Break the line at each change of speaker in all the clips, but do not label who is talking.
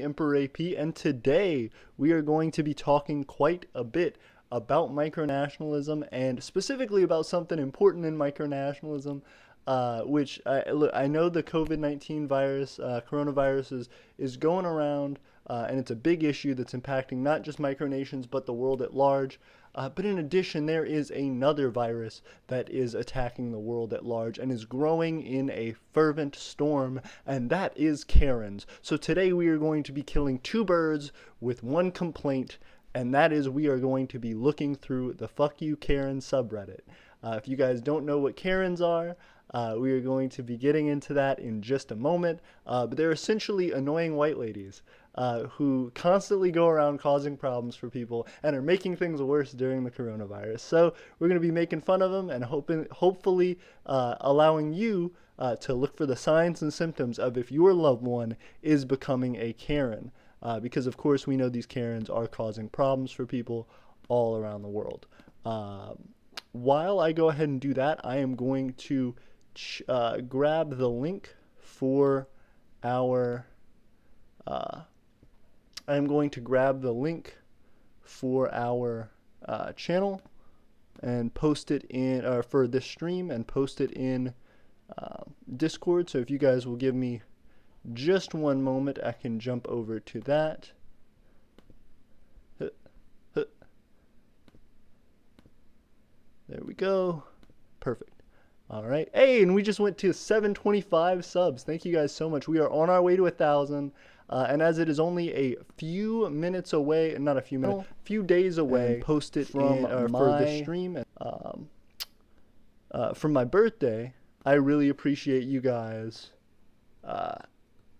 Emperor AP, and today we are going to be talking quite a bit about micronationalism and specifically about something important in micronationalism, which I know the COVID-19 virus, coronavirus is going around, and it's a big issue that's impacting not just micronations but the world at large. But in addition, there is another virus that is attacking the world at large and is growing in a fervent storm, and that is Karens. So today we are going to be killing two birds with one complaint, and that is we are going to be looking through the Fuck You Karen subreddit. If you guys don't know what Karens are, we are going to be getting into that in just a moment. But they're essentially annoying white ladies who constantly go around causing problems for people and are making things worse during the coronavirus. So we're going to be making fun of them and hopefully allowing you to look for the signs and symptoms of if your loved one is becoming a Karen. Because, of course, we know these Karens are causing problems for people all around the world. While I go ahead and do that, I am going to grab the link for our channel and post it in, or for this stream, and post it in Discord. So if you guys will give me just one moment, I can jump over to that. There we go. Perfect. All right. Hey, and we just went to 725 subs. Thank you guys so much. We are on our way to 1,000. And as it is only a few minutes away, not a few minutes, few days away, post it from for the stream. For my birthday, I really appreciate you guys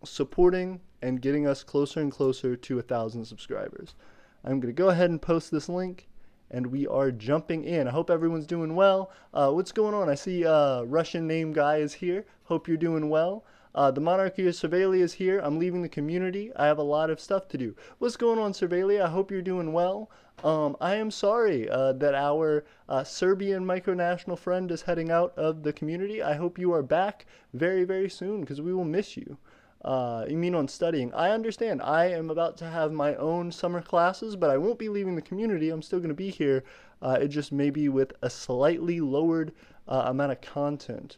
supporting and getting us closer and closer to 1,000 subscribers. I'm going to go ahead and post this link, and we are jumping in. I hope everyone's doing well. What's going on? I see Russian name guy is here. Hope you're doing well. The Monarchy of Cervalia is here. I'm leaving the community. I have a lot of stuff to do. What's going on, Cervalia? I hope you're doing well. I am sorry that our Serbian micronational friend is heading out of the community. I hope you are back very, very soon because we will miss you. You mean on studying? I understand. I am about to have my own summer classes, but I won't be leaving the community. I'm still going to be here. It just may be with a slightly lowered amount of content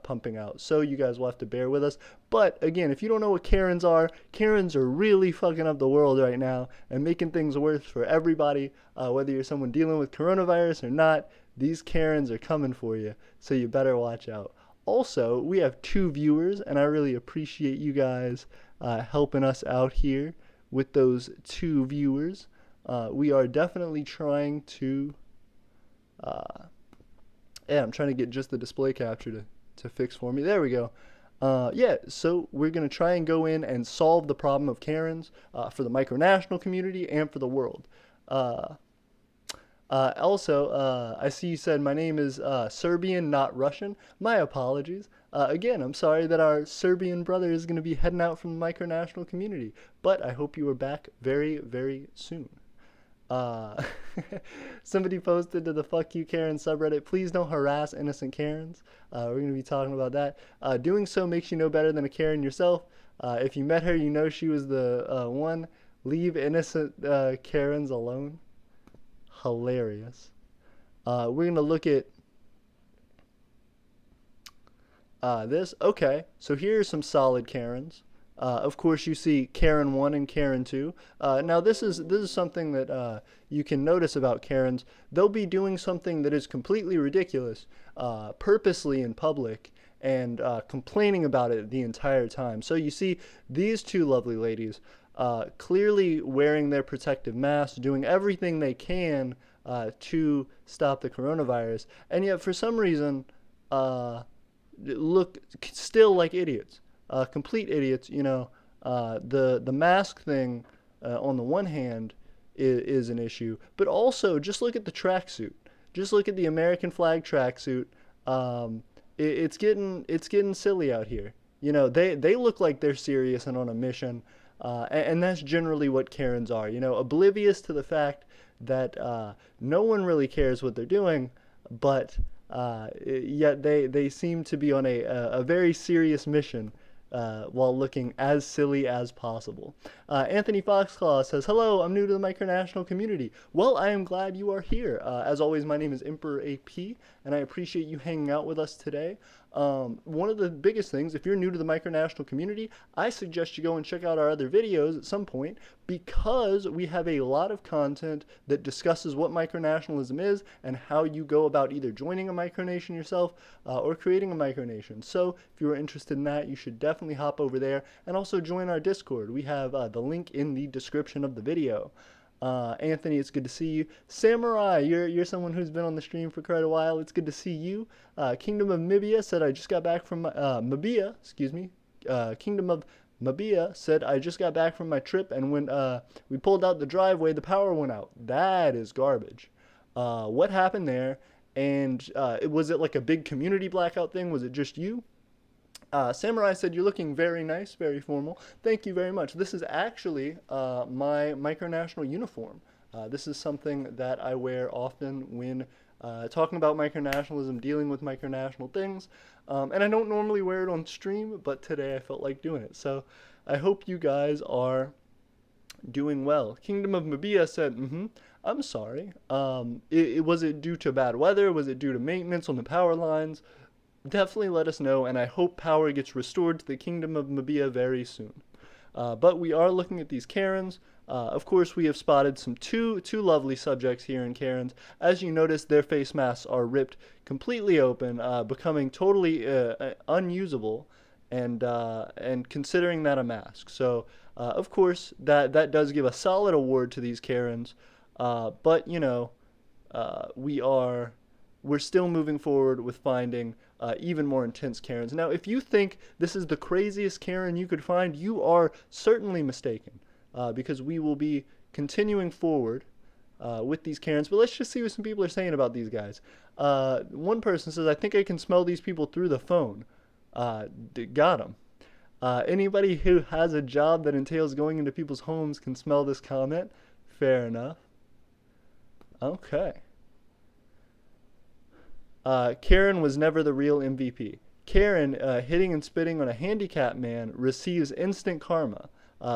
pumping out. So you guys will have to bear with us. But again, if you don't know what Karens are really fucking up the world right now and making things worse for everybody. Whether you're someone dealing with coronavirus or not, these Karens are coming for you. So you better watch out. Also, we have 2 viewers, and I really appreciate you guys helping us out here with those 2 viewers. We are definitely trying to... I'm trying to get just the display capture to fix for me. There we go. Yeah, so we're going to try and go in and solve the problem of Karens for the micronational community and for the world. Also, I see you said my name is Serbian, not Russian. My apologies. Again, I'm sorry that our Serbian brother is going to be heading out from the micronational community, but I hope you are back very, very soon. Somebody posted to the Fuck You Karen subreddit, please don't harass innocent Karens. We're going to be talking about that. Doing so makes you no better than a Karen yourself. If you met her, you know she was the one. Leave innocent Karens alone. Hilarious. We're going to look at this. Okay, so here are some solid Karens. Of course, you see Karen 1 and Karen 2. Now, this is something that you can notice about Karens. They'll be doing something that is completely ridiculous, purposely in public, and complaining about it the entire time. So you see these 2 lovely ladies clearly wearing their protective masks, doing everything they can to stop the coronavirus, and yet for some reason look still like idiots. Complete idiots. You know, the mask thing on the one hand is an issue, but also just look at the tracksuit. Just look at the American flag tracksuit. It's getting silly out here. You know, they look like they're serious and on a mission, and that's generally what Karens are. You know, oblivious to the fact that no one really cares what they're doing, but yet they seem to be on a very serious mission while looking as silly as possible. Anthony Foxclaw says, "Hello, I'm new to the micronational community. Well, I am glad you are here. As always, my name is Emperor AP, and I appreciate you hanging out with us today. One of the biggest things, if you're new to the micronational community, I suggest you go and check out our other videos at some point, because we have a lot of content that discusses what micronationalism is and how you go about either joining a micronation yourself or creating a micronation. So if you're interested in that, you should definitely hop over there and also join our Discord. We have the link in the description of the video. Anthony, it's good to see you. Samurai, you're someone who's been on the stream for quite a while. It's good to see you. Kingdom of Mibia said, I just got back from Mabia, excuse me. Kingdom of Mabia said, I just got back from my trip, and when we pulled out the driveway, the power went out. That is garbage. What happened there? And was it like a big community blackout thing? Was it just you? Samurai said, you're looking very nice, very formal. Thank you very much. This is actually my micronational uniform. This is something that I wear often when talking about micronationalism, dealing with micronational things. And I don't normally wear it on stream, but today I felt like doing it. So I hope you guys are doing well. Kingdom of Mabia said, I'm sorry. Was it due to bad weather? Was it due to maintenance on the power lines? Definitely let us know, and I hope power gets restored to the Kingdom of Mabia very soon. But we are looking at these Karens. Of course, we have spotted two lovely subjects here in Karens. As you notice, their face masks are ripped completely open, becoming totally unusable, and considering that a mask. So, of course, that does give a solid award to these Karens. But you know, we're still moving forward with finding even more intense Karens. Now, if you think this is the craziest Karen you could find, you are certainly mistaken, because we will be continuing forward with these Karens. But let's just see what some people are saying about these guys. One person says, I think I can smell these people through the phone. Got them. Anybody who has a job that entails going into people's homes can smell this comment. Fair enough. Okay. Karen was never the real MVP. Karen, hitting and spitting on a handicapped man, receives instant karma.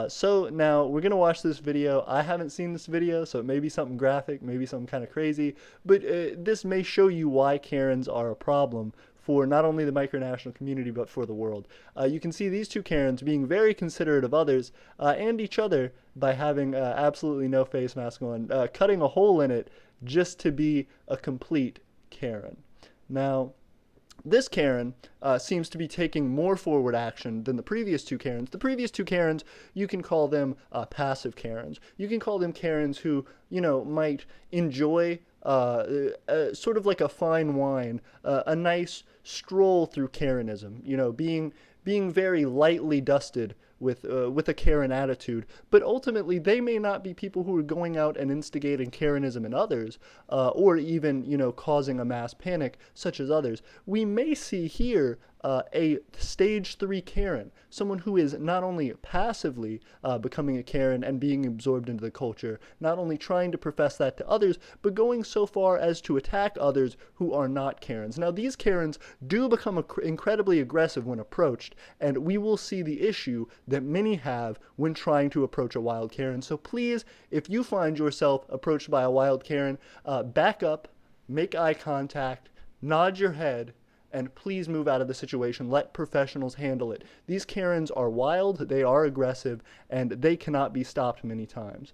So now we're going to watch this video. I haven't seen this video, so it may be something graphic, maybe something kind of crazy, but this may show you why Karens are a problem for not only the micronational community, but for the world. You can see these two Karens being very considerate of others and each other by having absolutely no face mask on, cutting a hole in it just to be a complete Karen. Now, this Karen seems to be taking more forward action than the previous two Karens. The previous two Karens, you can call them passive Karens. You can call them Karens who, you know, might enjoy sort of like a fine wine, a nice stroll through Karenism, you know, being very lightly dusted with a Karen attitude, but ultimately they may not be people who are going out and instigating Karenism in others, or even, you know, causing a mass panic such as others. We may see here a stage 3 Karen, someone who is not only passively becoming a Karen and being absorbed into the culture, not only trying to profess that to others, but going so far as to attack others who are not Karens. Now, these Karens do become incredibly aggressive when approached, and we will see the issue that many have when trying to approach a wild Karen. So please, if you find yourself approached by a wild Karen, back up, make eye contact, nod your head, and please move out of the situation. Let professionals handle it. These Karens are wild, they are aggressive, and they cannot be stopped many times.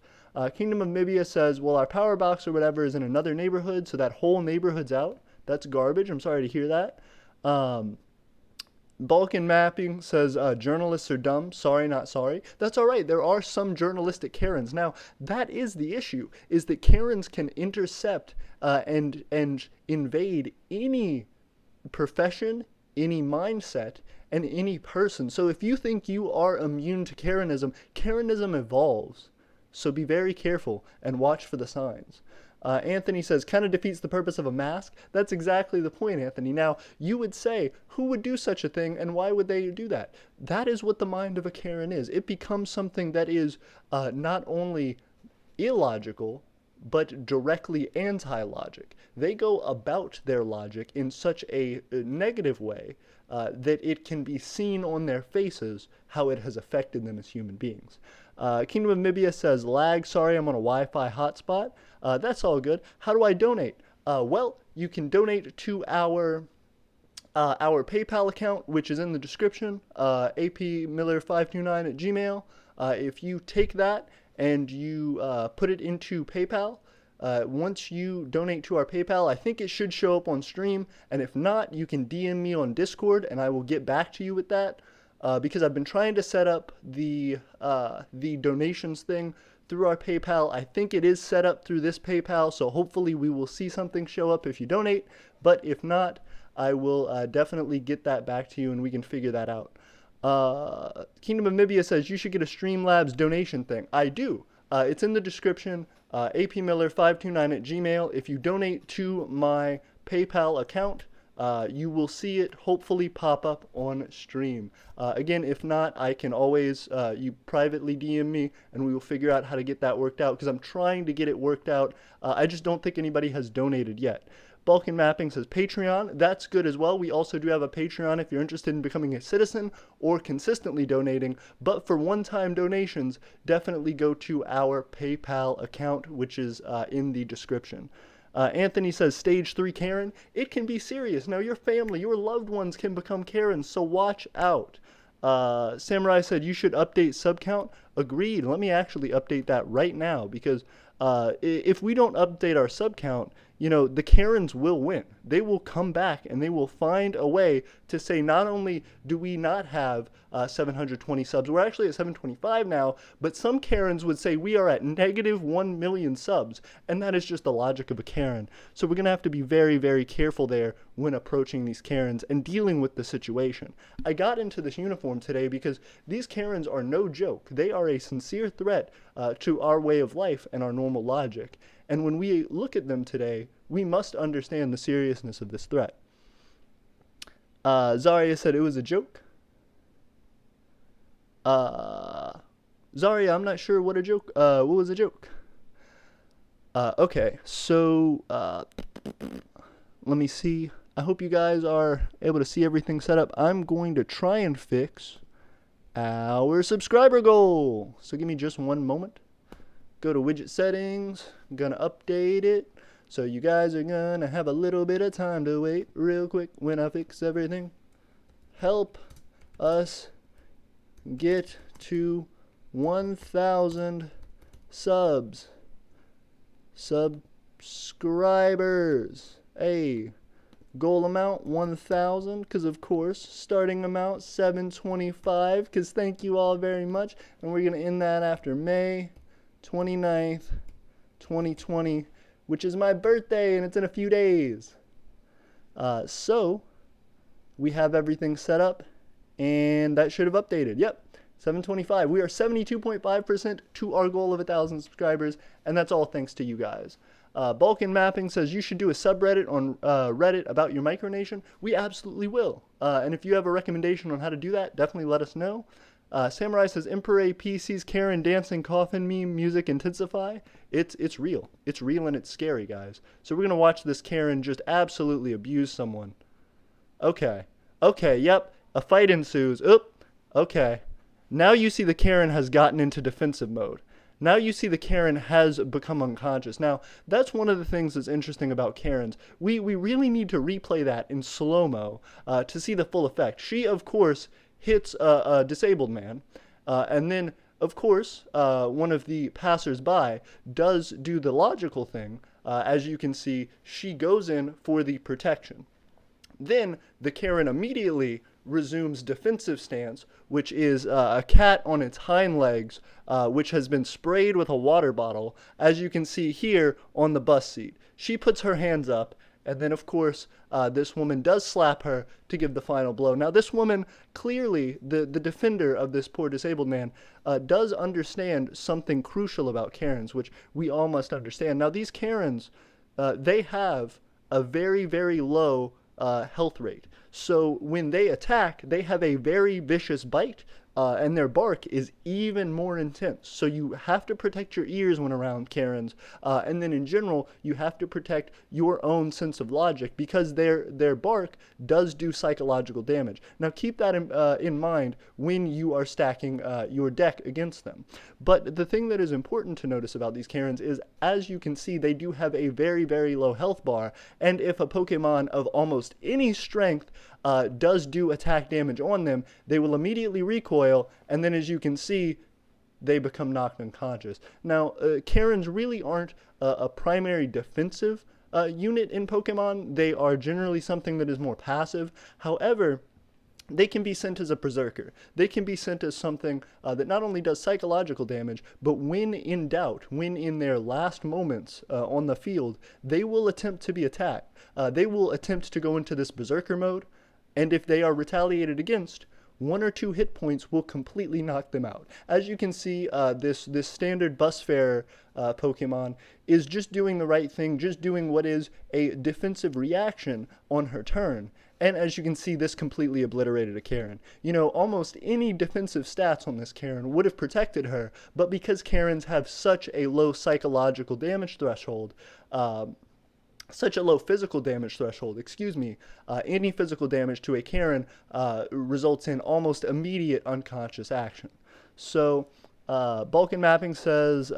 Kingdom of Mibia says, well, our power box or whatever is in another neighborhood, so that whole neighborhood's out. That's garbage. I'm sorry to hear that. Balkan Mapping says, journalists are dumb. Sorry, not sorry. That's all right. There are some journalistic Karens. Now, that is the issue, is that Karens can intercept and invade any profession, any mindset, and any person. So if you think you are immune to Karenism, Karenism evolves. So be very careful and watch for the signs. Anthony says, kind of defeats the purpose of a mask. That's exactly the point, Anthony. Now, you would say, who would do such a thing, and why would they do that? That is what the mind of a Karen is. It becomes something that is not only illogical, but directly anti-logic. They go about their logic in such a negative way that it can be seen on their faces how it has affected them as human beings. Kingdom of Mibia says, lag, sorry, I'm on a Wi-Fi hotspot. That's all good. How do I donate? Well, you can donate to our PayPal account, which is in the description, apmiller529 at Gmail. If you take that and you put it into PayPal, once you donate to our PayPal, I think it should show up on stream. And if not, you can DM me on Discord, and I will get back to you with that. Because I've been trying to set up the donations thing through our PayPal. I think it is set up through this PayPal, so hopefully we will see something show up if you donate. But if not, I will definitely get that back to you, and we can figure that out. Kingdom of Mibia says, you should get a Streamlabs donation thing. I do. It's in the description, apmiller529 at Gmail. If you donate to my PayPal account, you will see it hopefully pop up on stream. Again, if not, I can always, you privately DM me and we will figure out how to get that worked out, because I'm trying to get it worked out. I just don't think anybody has donated yet. Balkan Mapping says Patreon. That's good as well. We also do have a Patreon if you're interested in becoming a citizen or consistently donating. But for one-time donations, definitely go to our PayPal account, which is in the description. Anthony says, stage 3 Karen. It can be serious. Now, your family, your loved ones can become Karens, so watch out. Samurai said, you should update sub count. Agreed. Let me actually update that right now, because if we don't update our sub count, you know, the Karens will win. They will come back and they will find a way to say, not only do we not have 720 subs, we're actually at 725 now, but some Karens would say we are at negative 1 million subs, and that is just the logic of a Karen. So we're going to have to be very, very careful there when approaching these Karens and dealing with the situation. I got into this uniform today because these Karens are no joke. They are a sincere threat to our way of life and our normal logic. And when we look at them today, we must understand the seriousness of this threat. Zarya said it was a joke. Zarya, I'm not sure what a joke. What was a joke? Okay, so let me see. I hope you guys are able to see everything set up. I'm going to try and fix our subscriber goal. So give me just one moment. Go to widget settings. I'm gonna update it. So you guys are gonna have a little bit of time to wait real quick when I fix everything. Help us get to 1,000 subscribers. Hey, goal amount 1,000, because of course, starting amount 725, because thank you all very much. And we're gonna end that after May 29th, 2020, which is my birthday, and it's in a few days. So we have everything set up, and that should have updated. Yep, 725. We are 72.5% to our goal of 1,000 subscribers, and that's all thanks to you guys. Balkan Mapping says you should do a subreddit on Reddit about your Micronation. We absolutely will. And if you have a recommendation on how to do that, definitely let us know. Samurai says, Emperor AP sees Karen dancing coffin meme music intensify. It's real. It's real and it's scary, guys. So we're going to watch this Karen just absolutely abuse someone. Okay. Okay, yep. A fight ensues. Oop. Okay. Now you see the Karen has gotten into defensive mode. Now you see the Karen has become unconscious. Now, that's one of the things that's interesting about Karens. We really need to replay that in slow-mo to see the full effect. She, of course, hits a disabled man, and then, of course, one of the passers-by does do the logical thing. As you can see, she goes in for the protection. Then the Karen immediately resumes defensive stance, which is a cat on its hind legs, which has been sprayed with a water bottle, as you can see here on the bus seat. She puts her hands up, and then, of course, this woman does slap her to give the final blow. Now, this woman, clearly, the defender of this poor disabled man, does understand something crucial about Karens, which we all must understand. Now, these Karens, they have a very, very low health rate. So when they attack, they have a very vicious bite, and their bark is even more intense. So you have to protect your ears when around Karens, and then in general, you have to protect your own sense of logic because their bark does do psychological damage. Now keep that in mind when you are stacking your deck against them. But the thing that is important to notice about these Karens is, as you can see, they do have a very, very low health bar, and if a Pokemon of almost any strength does do attack damage on them, they will immediately recoil, and then as you can see, they become knocked unconscious. Now, Karens really aren't a primary defensive unit in Pokemon. They are generally something that is more passive. However, they can be sent as a berserker. They can be sent as something that not only does psychological damage, but when in doubt, when in their last moments on the field, they will attempt to be attacked. They will attempt to go into this berserker mode, and if they are retaliated against, 1 or 2 hit points will completely knock them out. As you can see, this standard bus fare Pokemon is just doing the right thing, just doing what is a defensive reaction on her turn. And as you can see, this completely obliterated a Karen. You know, almost any defensive stats on this Karen would have protected her, but because Karens have such a low psychological damage threshold, such a low physical damage threshold, any physical damage to a Karen results in almost immediate unconscious action. So, Balkan Mapping says,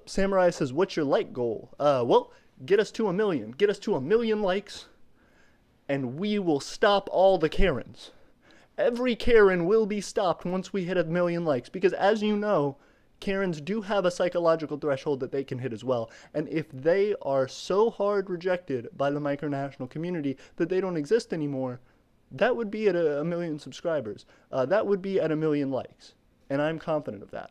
Samurai says, what's your like goal? Well, get us to 1 million. Get us to 1 million likes, and we will stop all the Karens. Every Karen will be stopped once we hit 1 million likes, because as you know, Karens do have a psychological threshold that they can hit as well. And if they are so hard rejected by the micronational community that they don't exist anymore, that would be at 1 million subscribers. That would be at 1 million likes. And I'm confident of that.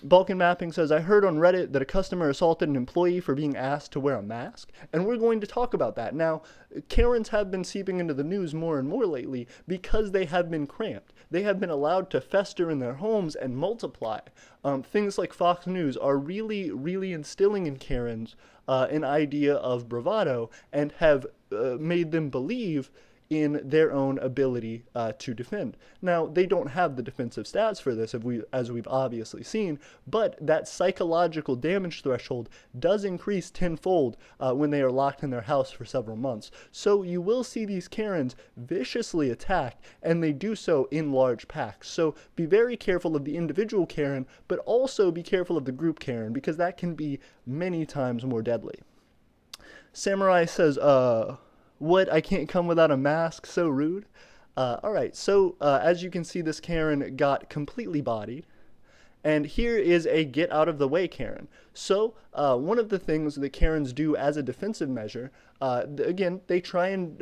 Balkan Mapping says, I heard on Reddit that a customer assaulted an employee for being asked to wear a mask, and we're going to talk about that. Now, Karens have been seeping into the news more and more lately because they have been cramped. They have been allowed to fester in their homes and multiply. Things like Fox News are really, really instilling in Karens an idea of bravado and have made them believe in their own ability to defend. Now, they don't have the defensive stats for this, as we've obviously seen, but that psychological damage threshold does increase tenfold when they are locked in their house for several months. So you will see these Karens viciously attack, and they do so in large packs. So be very careful of the individual Karen, but also be careful of the group Karen, because that can be many times more deadly. Samurai says, what, I can't come without a mask, so rude. Alright, so as you can see, this Karen got completely bodied. And here is a get out of the way Karen. So one of the things that Karens do as a defensive measure, again, they try and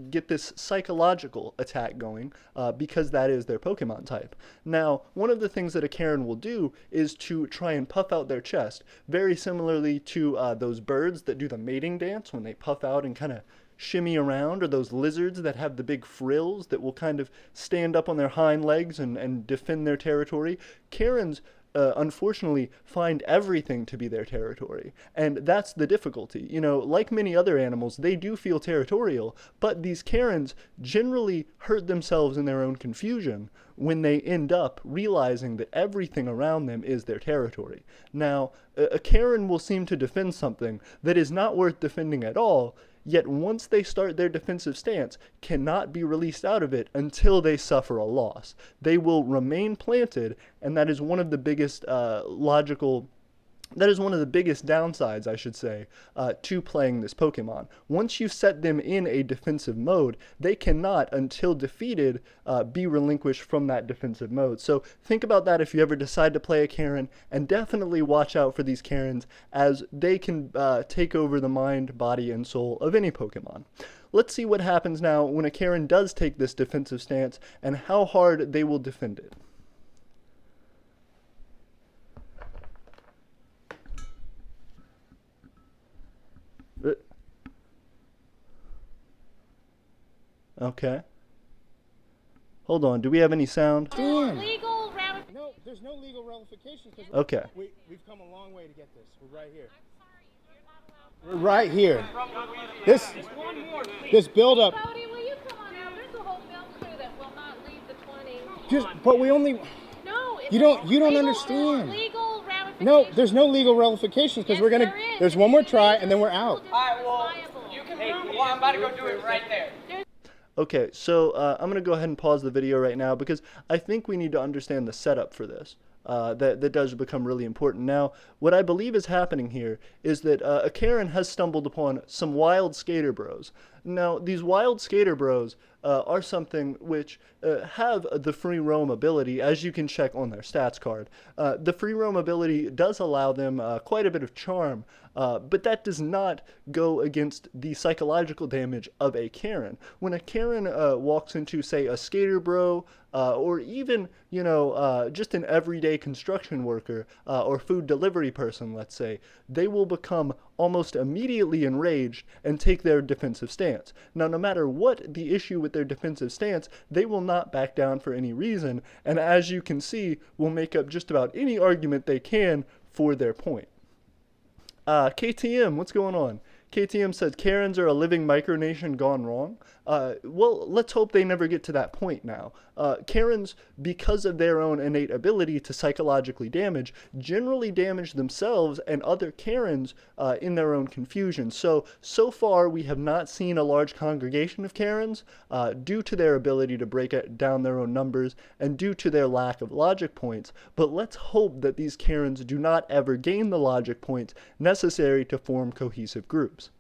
get this psychological attack going because that is their Pokemon type. Now, one of the things that a Karen will do is to try and puff out their chest, very similarly to those birds that do the mating dance when they puff out and kind of shimmy around, or those lizards that have the big frills that will kind of stand up on their hind legs and defend their territory. Karens, unfortunately, find everything to be their territory. And that's the difficulty. You know, like many other animals, they do feel territorial, but these Karens generally hurt themselves in their own confusion when they end up realizing that everything around them is their territory. Now, a Karen will seem to defend something that is not worth defending at all, yet once they start their defensive stance, cannot be released out of it until they suffer a loss. They will remain planted, and that is one of the biggest downsides, I should say, to playing this Pokemon. Once you set them in a defensive mode, they cannot, until defeated, be relinquished from that defensive mode. So think about that if you ever decide to play a Karen, and definitely watch out for these Karens, as they can take over the mind, body, and soul of any Pokemon. Let's see what happens now when a Karen does take this defensive stance, and how hard they will defend it. Okay. Hold on. Do we have any sound?
Legal ramifications. No, there's no legal ramifications.
Okay.
We've come a long way to get this. We're right here. I'm sorry, you're not allowed. We're right here. This build-up.
Cody, will you come
But we only.
No,
You don't
legal,
understand.
Legal ramifications.
No, there's no legal ramifications because
Yes,
we're gonna.
there is.
There's one more try and then we're out.
All
Alright, well, you can prove it. Well, I'm about to go do it right there.
Okay, so I'm going to go ahead and pause the video right now because I think we need to understand the setup for this. That does become really important. Now, what I believe is happening here is that a Karen has stumbled upon some wild skater bros. Now, these wild skater bros are something which have the free roam ability, as you can check on their stats card. The free roam ability does allow them quite a bit of charm, but that does not go against the psychological damage of a Karen. When a Karen walks into, say, a skater bro, or even, just an everyday construction worker or food delivery person, let's say, they will become almost immediately enraged and take their defensive stance. Now, no matter what the issue with their defensive stance, they will not back down for any reason, and as you can see, will make up just about any argument they can for their point. KTM, what's going on? KTM says Karens are a living micronation gone wrong. Well, let's hope they never get to that point now. Karens, because of their own innate ability to psychologically damage, generally damage themselves and other Karens in their own confusion. So far we have not seen a large congregation of Karens due to their ability to break down their own numbers and due to their lack of logic points. But let's hope that these Karens do not ever gain the logic points necessary to form cohesive groups.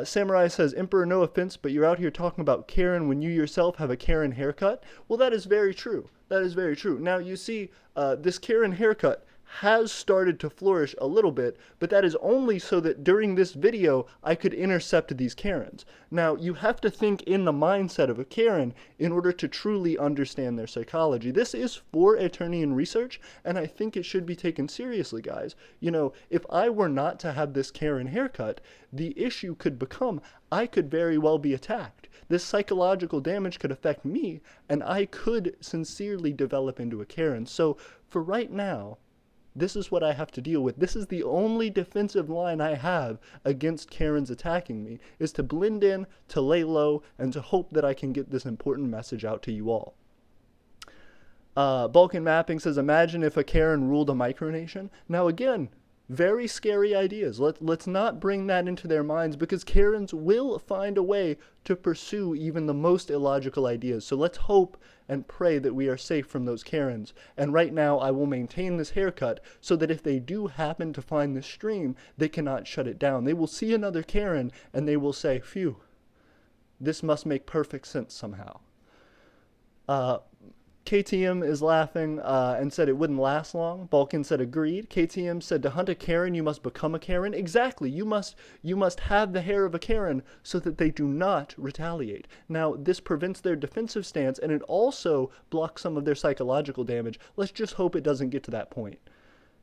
Samurai says, Emperor, no offense, but you're out here talking about Karen when you yourself have a Karen haircut. Well, that is very true. That is very true. Now, you see, this Karen haircut has started to flourish a little bit, but that is only so that during this video I could intercept these Karens. Now, you have to think in the mindset of a Karen in order to truly understand their psychology. This is for Eternian research, and I think it should be taken seriously, guys. If I were not to have this Karen haircut, the issue could become I could very well be attacked. This psychological damage could affect me, and I could sincerely develop into a Karen. So, for right now, this is what I have to deal with. This is the only defensive line I have against Karens attacking me, is to blend in, to lay low, and to hope that I can get this important message out to you all. Balkan Mapping says, imagine if a Karen ruled a micronation. Now again, very scary ideas. Let's not bring that into their minds because Karens will find a way to pursue even the most illogical ideas. So let's hope and pray that we are safe from those Karens. And right now I will maintain this haircut so that if they do happen to find this stream, they cannot shut it down. They will see another Karen and they will say, phew, this must make perfect sense somehow. KTM is laughing and said it wouldn't last long. Balkan said agreed. KTM said to hunt a Karen, you must become a Karen. Exactly. You must have the hair of a Karen so that they do not retaliate. Now, this prevents their defensive stance and it also blocks some of their psychological damage. Let's just hope it doesn't get to that point.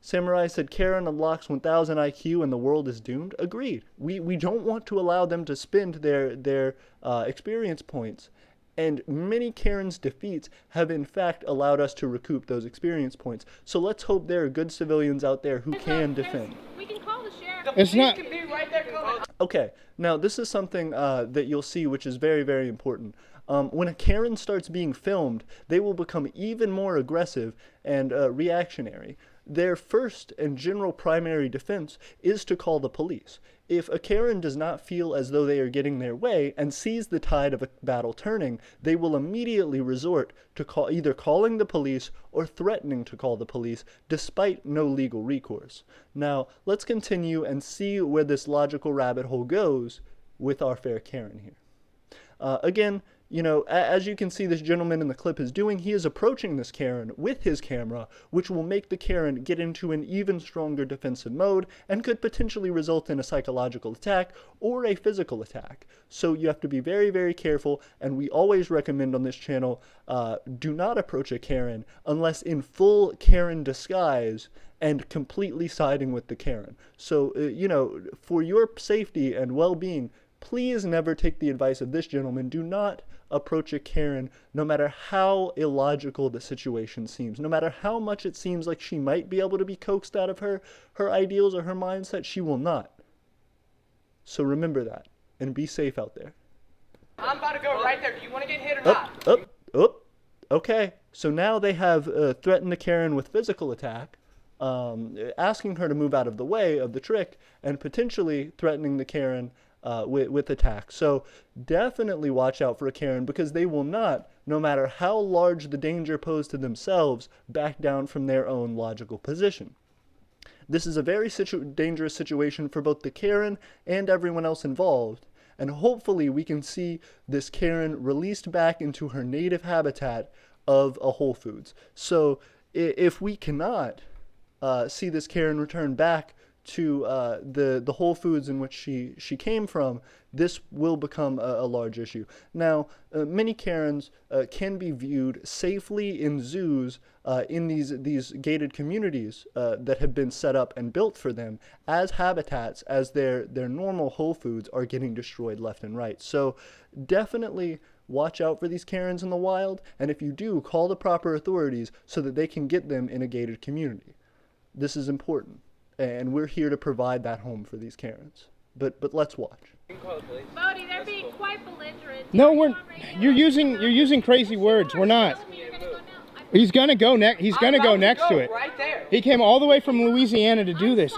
Samurai said Karen unlocks 1000 IQ and the world is doomed. Agreed. We don't want to allow them to spend their experience points. And many Karen's defeats have in fact allowed us to recoup those experience points. So let's hope there are good civilians out there who can defend.
We can call the sheriff.
It's not.
Can be right there coming.
Okay, now this is something that you'll see which is very, very important. When a Karen starts being filmed, they will become even more aggressive and reactionary. Their first and general primary defense is to call the police. If a Karen does not feel as though they are getting their way and sees the tide of a battle turning, they will immediately resort to either calling the police or threatening to call the police, despite no legal recourse. Now, let's continue and see where this logical rabbit hole goes with our fair Karen here. Again, as you can see this gentleman in the clip is doing, he is approaching this Karen with his camera, which will make the Karen get into an even stronger defensive mode and could potentially result in a psychological attack or a physical attack. So you have to be very, very careful, and we always recommend on this channel, do not approach a Karen unless in full Karen disguise and completely siding with the Karen. So, for your safety and well-being, please never take the advice of this gentleman. Do not approach a Karen, no matter how illogical the situation seems. No matter how much it seems like she might be able to be coaxed out of her ideals or her mindset, she will not. So remember that, and be safe out there.
I'm about to go right there. Do you want to get hit or not?
Okay. So now they have threatened the Karen with physical attack, asking her to move out of the way of the trick, and potentially threatening the Karen with attack. So definitely watch out for a Karen, because they will not, no matter how large the danger posed to themselves, back down from their own logical position. This is a very dangerous situation for both the Karen and everyone else involved, and hopefully we can see this Karen released back into her native habitat of a Whole Foods. So if we cannot see this Karen return back to the Whole Foods in which she came from, this will become a large issue. Now, many Karens can be viewed safely in zoos in these gated communities that have been set up and built for them as habitats, as their normal Whole Foods are getting destroyed left and right. So definitely watch out for these Karens in the wild, and if you do, call the proper authorities so that they can get them in a gated community. This is important, and we're here to provide that home for these Karens. But let's watch.
Bodie, they're being quite belligerent.
No, you're using crazy words. We're not. He's gonna go next. He's gonna go next to it.
Right there.
He came all the way from Louisiana to do this.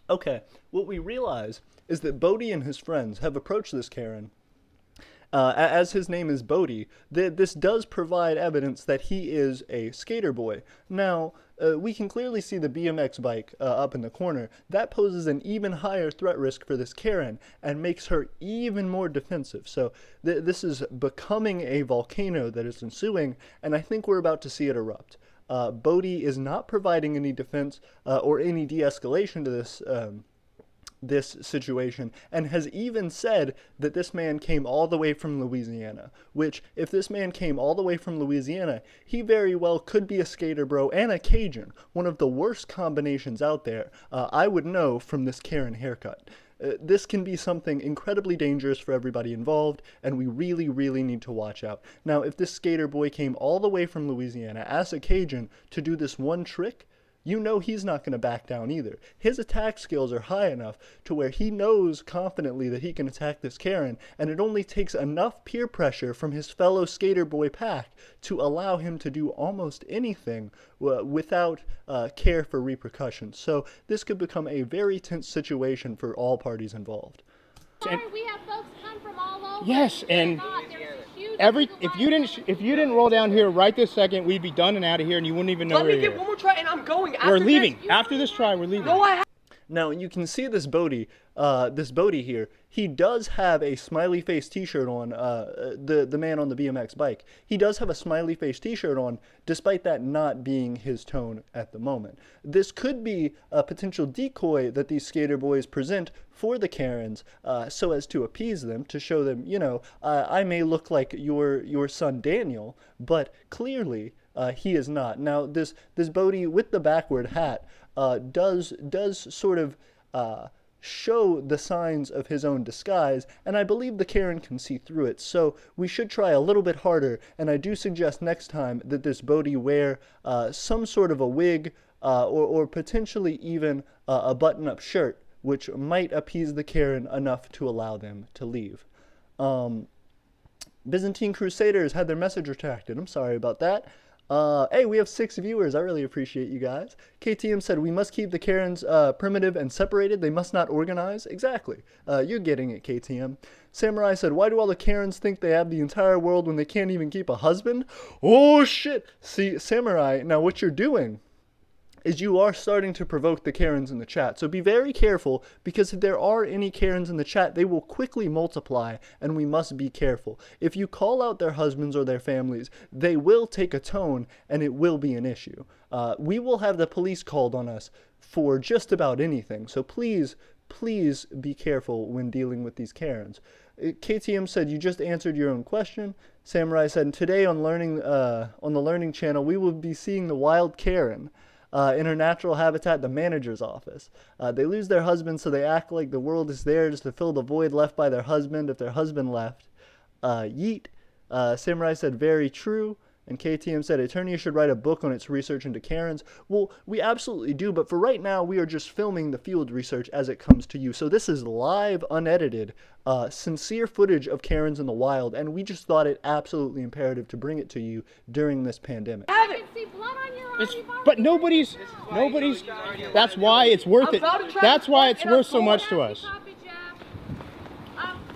Okay, what we realize is that Bodie and his friends have approached this Karen. As his name is Bodie, this does provide evidence that he is a skater boy. Now, we can clearly see the BMX bike up in the corner. That poses an even higher threat risk for this Karen and makes her even more defensive. So this is becoming a volcano that is ensuing, and I think we're about to see it erupt. Bodie is not providing any defense or any de-escalation to this situation, and has even said that this man came all the way from Louisiana, which, if this man came all the way from Louisiana, he very well could be a skater bro and a Cajun, one of the worst combinations out there, I would know from this Karen haircut. This can be something incredibly dangerous for everybody involved, and we really, really need to watch out. Now, if this skater boy came all the way from Louisiana as a Cajun to do this one trick, you know he's not going to back down either. His attack skills are high enough to where he knows confidently that he can attack this Karen, and it only takes enough peer pressure from his fellow skater boy pack to allow him to do almost anything without care for repercussions. So this could become a very tense situation for all parties involved.
Sorry, we have folks come from all over.
Yes, and
There's
if you didn't roll down here right this second, we'd be done and out of here, and you wouldn't even know
Let
we're
me get
here.
one more try and I'm going.
We're
After
leaving.
This,
After this try, we're leaving.
no, I
Now, you can see this Bodie here. He does have a smiley face t-shirt on, the man on the BMX bike. He does have a smiley face t-shirt on, despite that not being his tone at the moment. This could be a potential decoy that these skater boys present for the Karens, so as to appease them, to show them, you know, I may look like your son Daniel, but clearly he is not. Now, this Bodie with the backward hat does sort of show the signs of his own disguise, and I believe the Karen can see through it, so we should try a little bit harder, and I do suggest next time that this Bodie wear some sort of a wig or potentially even a button-up shirt, which might appease the Karen enough to allow them to leave. Byzantine Crusaders had their message retracted. I'm sorry about that. Hey, we have 6 viewers. I really appreciate you guys. KTM said, we must keep the Karens primitive and separated. They must not organize. Exactly. You're getting it, KTM. Samurai said, why do all the Karens think they have the entire world when they can't even keep a husband? Oh, shit. See, Samurai, now what you're doing is you are starting to provoke the Karens in the chat. So be very careful, because if there are any Karens in the chat, they will quickly multiply, and we must be careful. If you call out their husbands or their families, they will take a tone, and it will be an issue. We will have the police called on us for just about anything. So please be careful when dealing with these Karens. KTM said, you just answered your own question. Samurai said, today on the Learning channel, we will be seeing the wild Karen. In her natural habitat, the manager's office. They lose their husband, so they act like the world is theirs to fill the void left by their husband if their husband left. Yeet. Samurai said, very true. And KTM said, Eternia should write a book on its research into Karens. Well, we absolutely do, but for right now, we are just filming the field research as it comes to you. So this is live, unedited, sincere footage of Karens in the wild, and we just thought it absolutely imperative to bring it to you during this pandemic.
I can see blood on your arm.
But nobody's. That's why it's worth it. That's why it's worth so much to us.
Copy, Jeff.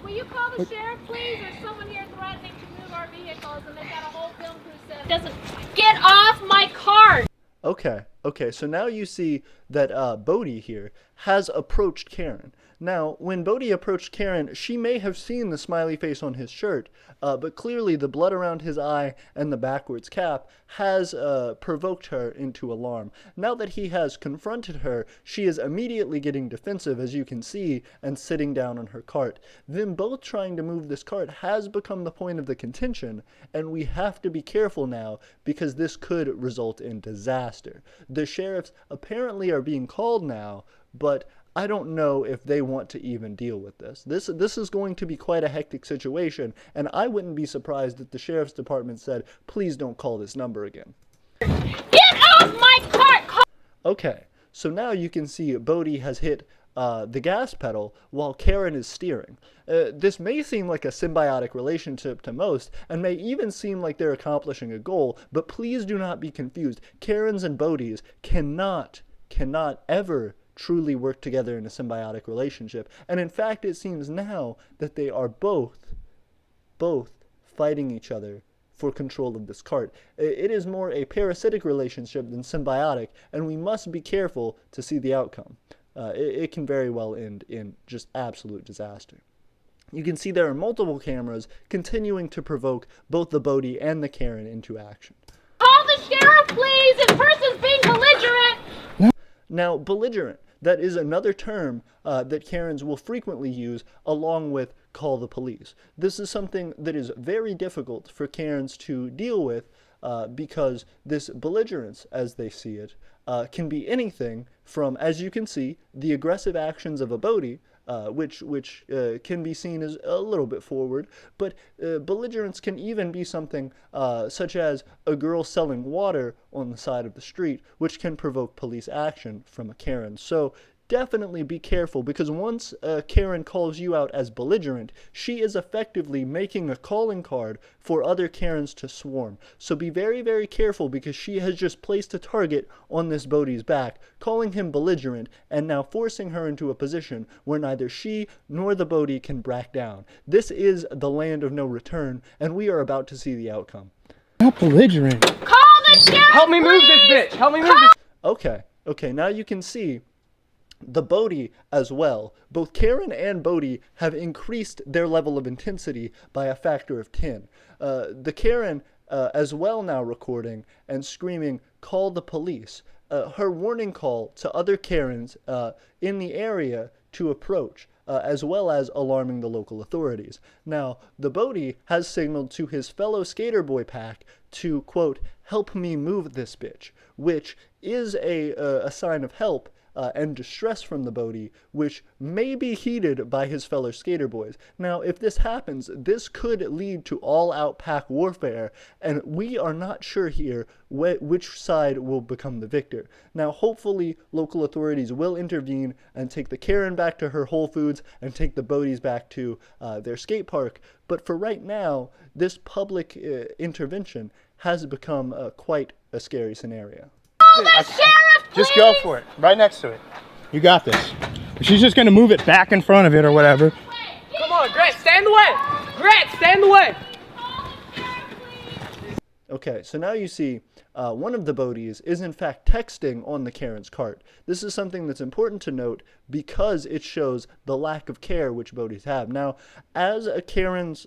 Will you call the sheriff, please? There's someone here threatening to move our vehicles, and they've got a whole film crew set. Doesn't get off my cart.
Okay, so now you see that Bodhi here has approached Karen. Now, when Bodhi approached Karen, she may have seen the smiley face on his shirt, but clearly the blood around his eye and the backwards cap has provoked her into alarm. Now that he has confronted her, she is immediately getting defensive, as you can see, and sitting down on her cart. Them both trying to move this cart has become the point of the contention, and we have to be careful now because this could result in disaster. The sheriffs apparently are being called now, but I don't know if they want to even deal with this. This is going to be quite a hectic situation, and I wouldn't be surprised if the sheriff's department said, please don't call this number again.
Get off my cart!
Okay, so now you can see Bodhi has hit the gas pedal while Karen is steering. This may seem like a symbiotic relationship to most, and may even seem like they're accomplishing a goal, but please do not be confused. Karens and Bodhis cannot ever truly work together in a symbiotic relationship. And in fact, it seems now that they are both fighting each other for control of this cart. It is more a parasitic relationship than symbiotic, and we must be careful to see the outcome. It can very well end in just absolute disaster. You can see there are multiple cameras continuing to provoke both the Bodhi and the Karen into action.
Call the sheriff, please! This person's being belligerent!
Now, belligerent, that is another term that Karens will frequently use along with call the police. This is something that is very difficult for Karens to deal with because this belligerence, as they see it, can be anything from, as you can see, the aggressive actions of a Bodhi, which can be seen as a little bit forward, but belligerence can even be something such as a girl selling water on the side of the street, which can provoke police action from a Karen. So definitely be careful, because once Karen calls you out as belligerent, she is effectively making a calling card for other Karens to swarm. So be very, very careful, because she has just placed a target on this Bodhi's back, calling him belligerent, and now forcing her into a position where neither she nor the Bodhi can back down. This is the land of no return, and we are about to see the outcome.
Not belligerent.
Call the sheriff!
Help me move this bitch! Help me move this.
Okay, now you can see the Bodhi as well. Both Karen and Bodhi have increased their level of intensity by a factor of 10. The Karen as well now recording and screaming, call the police. Her warning call to other Karens in the area to approach, as well as alarming the local authorities. Now, the Bodhi has signaled to his fellow skater boy pack to, quote, help me move this bitch, which is a sign of help and distress from the Bodhi, which may be heeded by his fellow skater boys. Now, if this happens, this could lead to all-out pack warfare, and we are not sure here which side will become the victor. Now, hopefully, local authorities will intervene and take the Karen back to her Whole Foods and take the Bodhis back to their skate park. But for right now, this public intervention has become quite a scary scenario.
Call the sheriff, please!
Just go for it. Right next to it. You got this. She's just going to move it back in front of it or whatever.
Come on, Gret, stand the way! Gret, stand the way!
Okay, so now you see one of the Bodhis is in fact texting on the Karen's cart. This is something that's important to note because it shows the lack of care which Bodhis have. Now, as a Karen's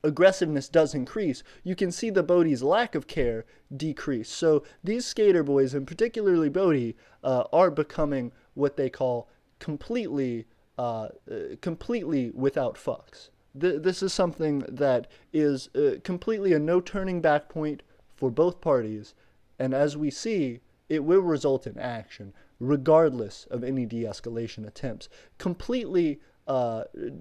aggressiveness does increase, you can see the Bodhi's lack of care decrease. So these skater boys, and particularly Bodhi, are becoming what they call completely without fucks. This is something that is completely a no turning back point for both parties, and as we see, it will result in action, regardless of any de-escalation attempts. Completely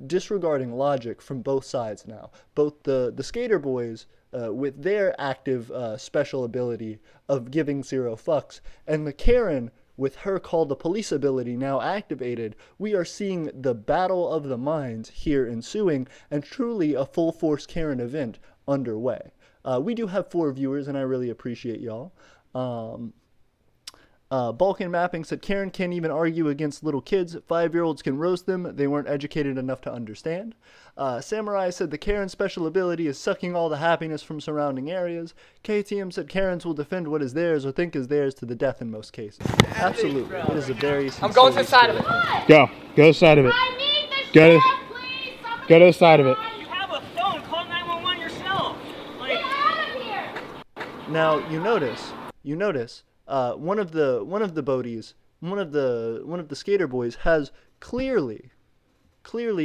disregarding logic from both sides now. Both the skater boys with their active special ability of giving zero fucks, and the Karen with her call the police ability now activated, we are seeing the battle of the minds here ensuing, and truly a full force Karen event underway. We do have 4 viewers, and I really appreciate y'all. Balkan Mapping said, Karen can't even argue against little kids. 5-year-olds can roast them. They weren't educated enough to understand. Samurai said, the Karen special ability is sucking all the happiness from surrounding areas. KTM said, Karens will defend what is theirs or think is theirs to the death in most cases. Absolutely. It is a very
I'm going to the side of it.
Go to the side of it.
I need the
Go to-
sheriff, please. Somebody
Go to the side of it.
You have a phone. Call 911 yourself. Like,
Get out of here.
Now you notice, one of the Bodies, one of the skater boys has clearly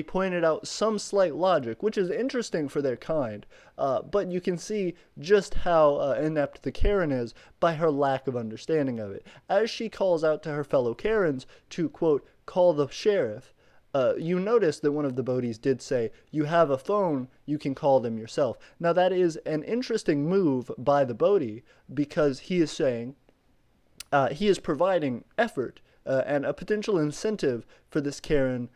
pointed out some slight logic, which is interesting for their kind. But you can see just how inept the Karen is by her lack of understanding of it. As she calls out to her fellow Karens to, quote, call the sheriff, you notice that one of the Bodies did say, you have a phone, you can call them yourself. Now that is an interesting move by the Bodie, because he is saying, he is providing effort and a potential incentive for this Karen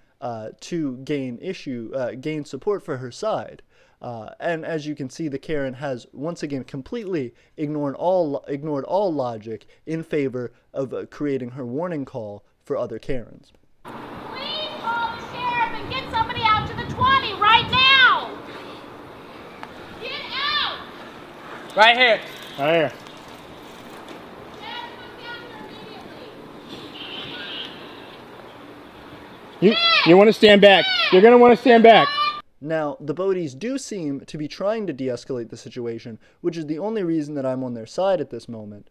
to gain support for her side. And as you can see, the Karen has once again completely ignored all logic in favor of creating her warning call for other Karens.
Please call the sheriff and get somebody out to the 20 right now. Get out.
Right here.
Right here.
Sheriff, come down here immediately.
You want to stand back. You're going to want to stand back.
Now, the Bodies do seem to be trying to de-escalate the situation, which is the only reason that I'm on their side at this moment,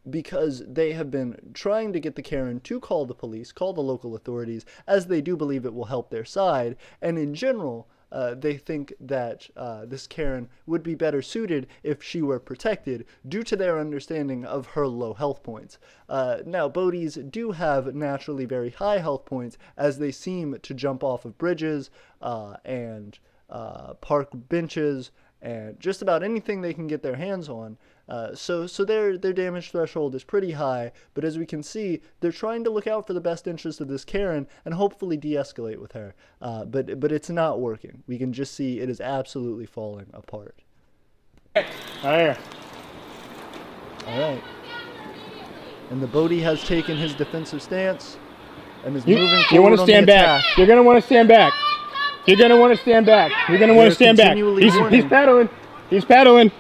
because they have been trying to get the Karen to call the police, call the local authorities, as they do believe it will help their side, and in general, they think that this Karen would be better suited if she were protected due to their understanding of her low health points. Now, Bodies do have naturally very high health points, as they seem to jump off of bridges and park benches and just about anything they can get their hands on. So their damage threshold is pretty high, but as we can see, they're trying to look out for the best interest of this Karen and hopefully de-escalate with her. But it's not working. We can just see it is absolutely falling apart.
Right here.
All right. And the Bodie has taken his defensive stance and is moving forward.
You want to
on the
stand back.
attack.
You're going to want to stand back. You're going to want to stand back. You're going to want to stand back.
continually
He's
warning.
paddling. He's paddling.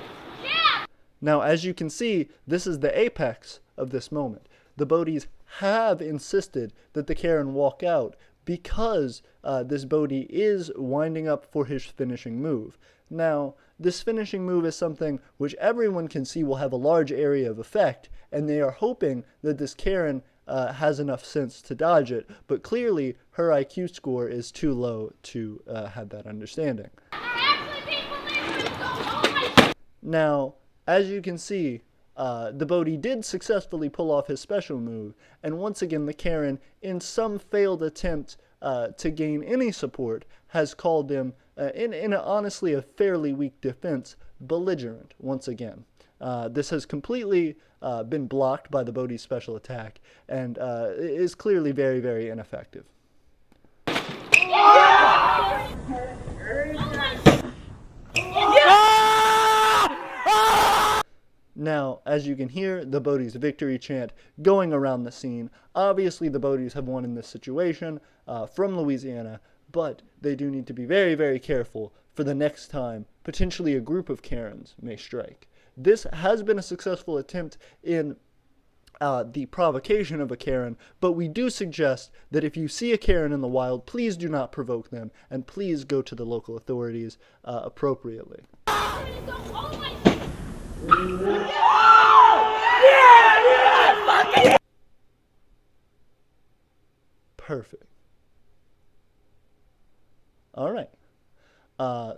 Now, as you can see, this is the apex of this moment. The Bodies have insisted that the Karen walk out because this Bodie is winding up for his finishing move. Now, this finishing move is something which everyone can see will have a large area of effect, and they are hoping that this Karen has enough sense to dodge it, but clearly her IQ score is too low to have that understanding. Now, as you can see, the Bodie did successfully pull off his special move, and once again the Karen, in some failed attempt to gain any support, has called them, in honestly a fairly weak defense, belligerent once again. This has completely been blocked by the Bodhi's special attack, and is clearly very, very ineffective. Now, as you can hear, the Bodhi's victory chant going around the scene. Obviously, the Bodhi's have won in this situation from Louisiana, but they do need to be very, very careful for the next time potentially a group of Karens may strike. This has been a successful attempt in the provocation of a Karen, but we do suggest that if you see a Karen in the wild, please do not provoke them, and please go to the local authorities appropriately. Perfect. All right.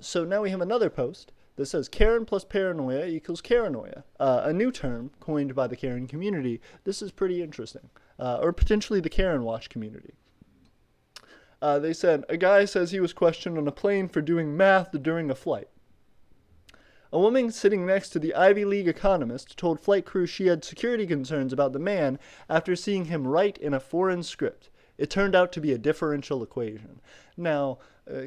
So now we have another post that says Karen plus paranoia equals Karanoia, a new term coined by the Karen community. This is pretty interesting, or potentially the Karen Watch community. They said, a guy says he was questioned on a plane for doing math during a flight. A woman sitting next to the Ivy League economist told flight crew she had security concerns about the man after seeing him write in a foreign script. It turned out to be a differential equation. Now,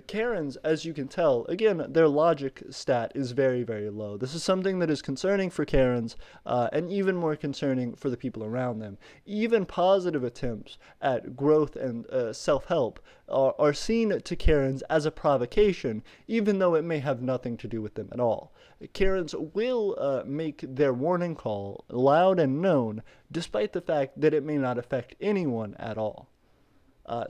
Karens, as you can tell, again, their logic stat is very, very low. This is something that is concerning for Karens, and even more concerning for the people around them. Even positive attempts at growth and self-help are seen to Karens as a provocation, even though it may have nothing to do with them at all. Karens will make their warning call loud and known, despite the fact that it may not affect anyone at all.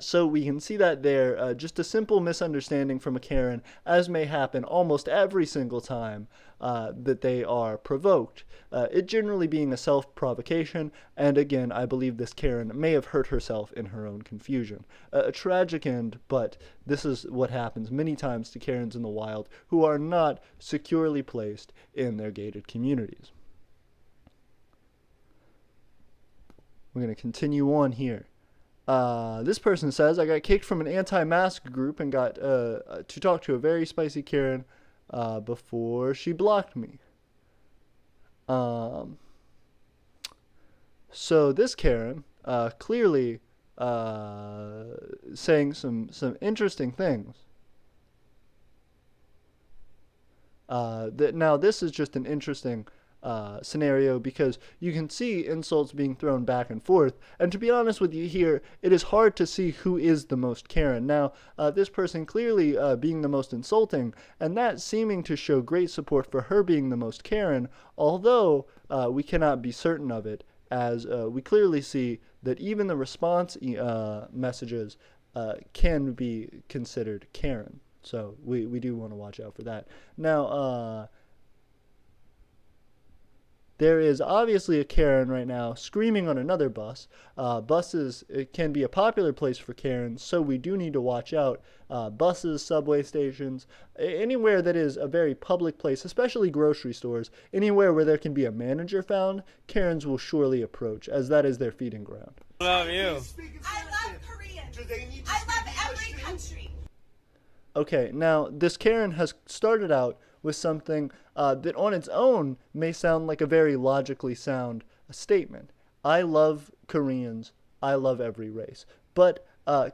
So we can see that there, just a simple misunderstanding from a Karen, as may happen almost every single time that they are provoked, it generally being a self-provocation, and again, I believe this Karen may have hurt herself in her own confusion. A tragic end, but this is what happens many times to Karens in the wild who are not securely placed in their gated communities. We're going to continue on here. This person says, I got kicked from an anti-mask group and got to talk to a very spicy Karen before she blocked me. So this Karen clearly saying some interesting things. Now this is just an interesting scenario because you can see insults being thrown back and forth, and to be honest with you here, it is hard to see who is the most Karen. Now, this person clearly being the most insulting, and that seeming to show great support for her being the most Karen, although we cannot be certain of it, as we clearly see that even the response messages can be considered Karen. So we do want to watch out for that. Now, there is obviously a Karen right now screaming on another bus. Buses can be a popular place for Karens, so we do need to watch out. Buses, subway stations, anywhere that is a very public place, especially grocery stores, anywhere where there can be a manager found, Karens will surely approach, as that is their feeding ground.
I love you.
I love Korean. I love every country.
Okay, now this Karen has started out with something that on its own may sound like a very logically sound statement. I love Koreans. I love every race. But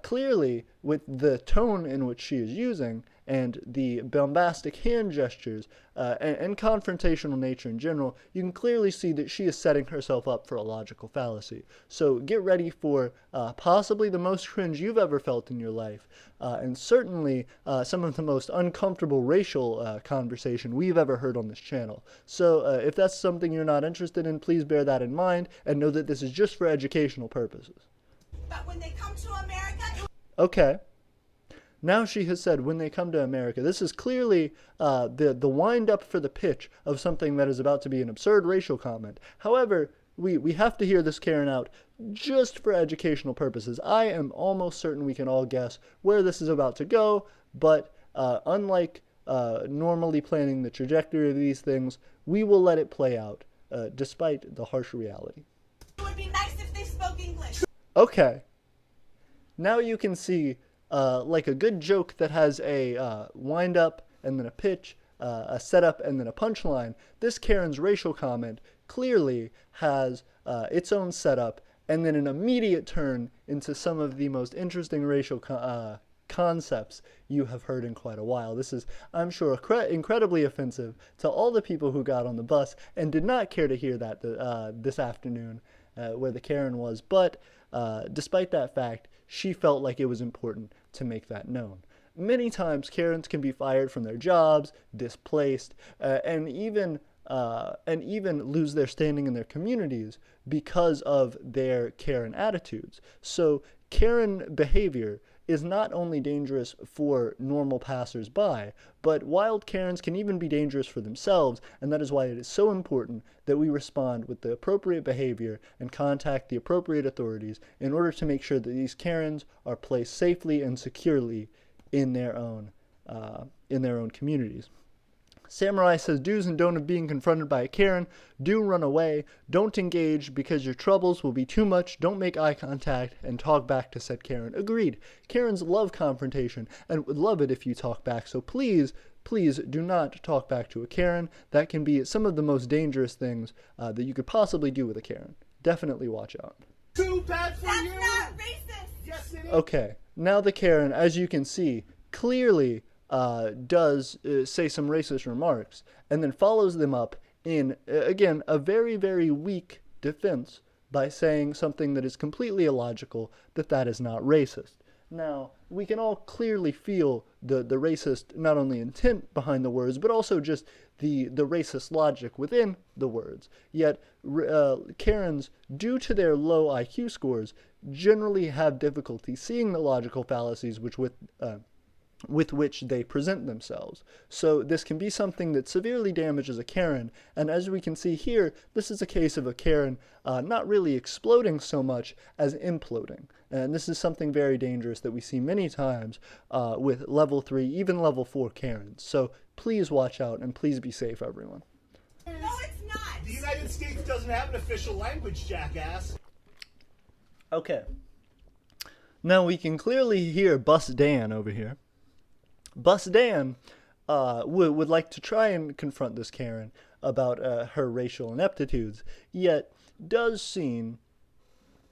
clearly, with the tone in which she is using and the bombastic hand gestures and confrontational nature in general, you can clearly see that she is setting herself up for a logical fallacy. So get ready for possibly the most cringe you've ever felt in your life, and certainly some of the most uncomfortable racial conversation we've ever heard on this channel. So if that's something you're not interested in, please bear that in mind and know that this is just for educational purposes.
But when they come to America...
Okay. Now she has said, when they come to America, this is clearly the wind-up for the pitch of something that is about to be an absurd racial comment. However, we have to hear this Karen out just for educational purposes. I am almost certain we can all guess where this is about to go, but unlike normally planning the trajectory of these things, we will let it play out, despite the harsh reality.
It would be nice if they spoke English.
Okay. Now you can see, like a good joke that has a wind-up and then a pitch, a setup and then a punchline, this Karen's racial comment clearly has its own setup and then an immediate turn into some of the most interesting racial concepts you have heard in quite a while. This is, I'm sure, incredibly offensive to all the people who got on the bus and did not care to hear that this afternoon where the Karen was, but despite that fact, she felt like it was important to make that known. Many times, Karens can be fired from their jobs, displaced, and even lose their standing in their communities because of their Karen attitudes. So Karen behavior is not only dangerous for normal passers-by, but wild Karens can even be dangerous for themselves, and that is why it is so important that we respond with the appropriate behavior and contact the appropriate authorities in order to make sure that these Karens are placed safely and securely in their own communities. Samurai says, do's and don'ts of being confronted by a Karen. Do run away. Don't engage because your troubles will be too much. Don't make eye contact and talk back to said Karen. Agreed. Karens love confrontation and would love it if you talk back. So please please do not talk back to a Karen. That can be some of the most dangerous things that you could possibly do with a Karen. Definitely watch out.
Too bad for you. That's not racist. Yes, it is.
Okay, now the Karen, as you can see, clearly does say some racist remarks and then follows them up in, again, a very, very weak defense by saying something that is completely illogical, that is not racist. Now, we can all clearly feel the racist, not only intent behind the words, but also just the racist logic within the words. Yet, Karens, due to their low IQ scores, generally have difficulty seeing the logical fallacies with which they present themselves. So this can be something that severely damages a Karen, and as we can see here, this is a case of a Karen not really exploding so much as imploding. And this is something very dangerous that we see many times with level 3, even level 4 Karens. So please watch out and please be safe, everyone.
No, it's not.
The United States doesn't have an official language, jackass.
Okay. Now we can clearly hear Bus Dan over here. Bus Dan would like to try and confront this Karen about her racial ineptitudes, yet does seem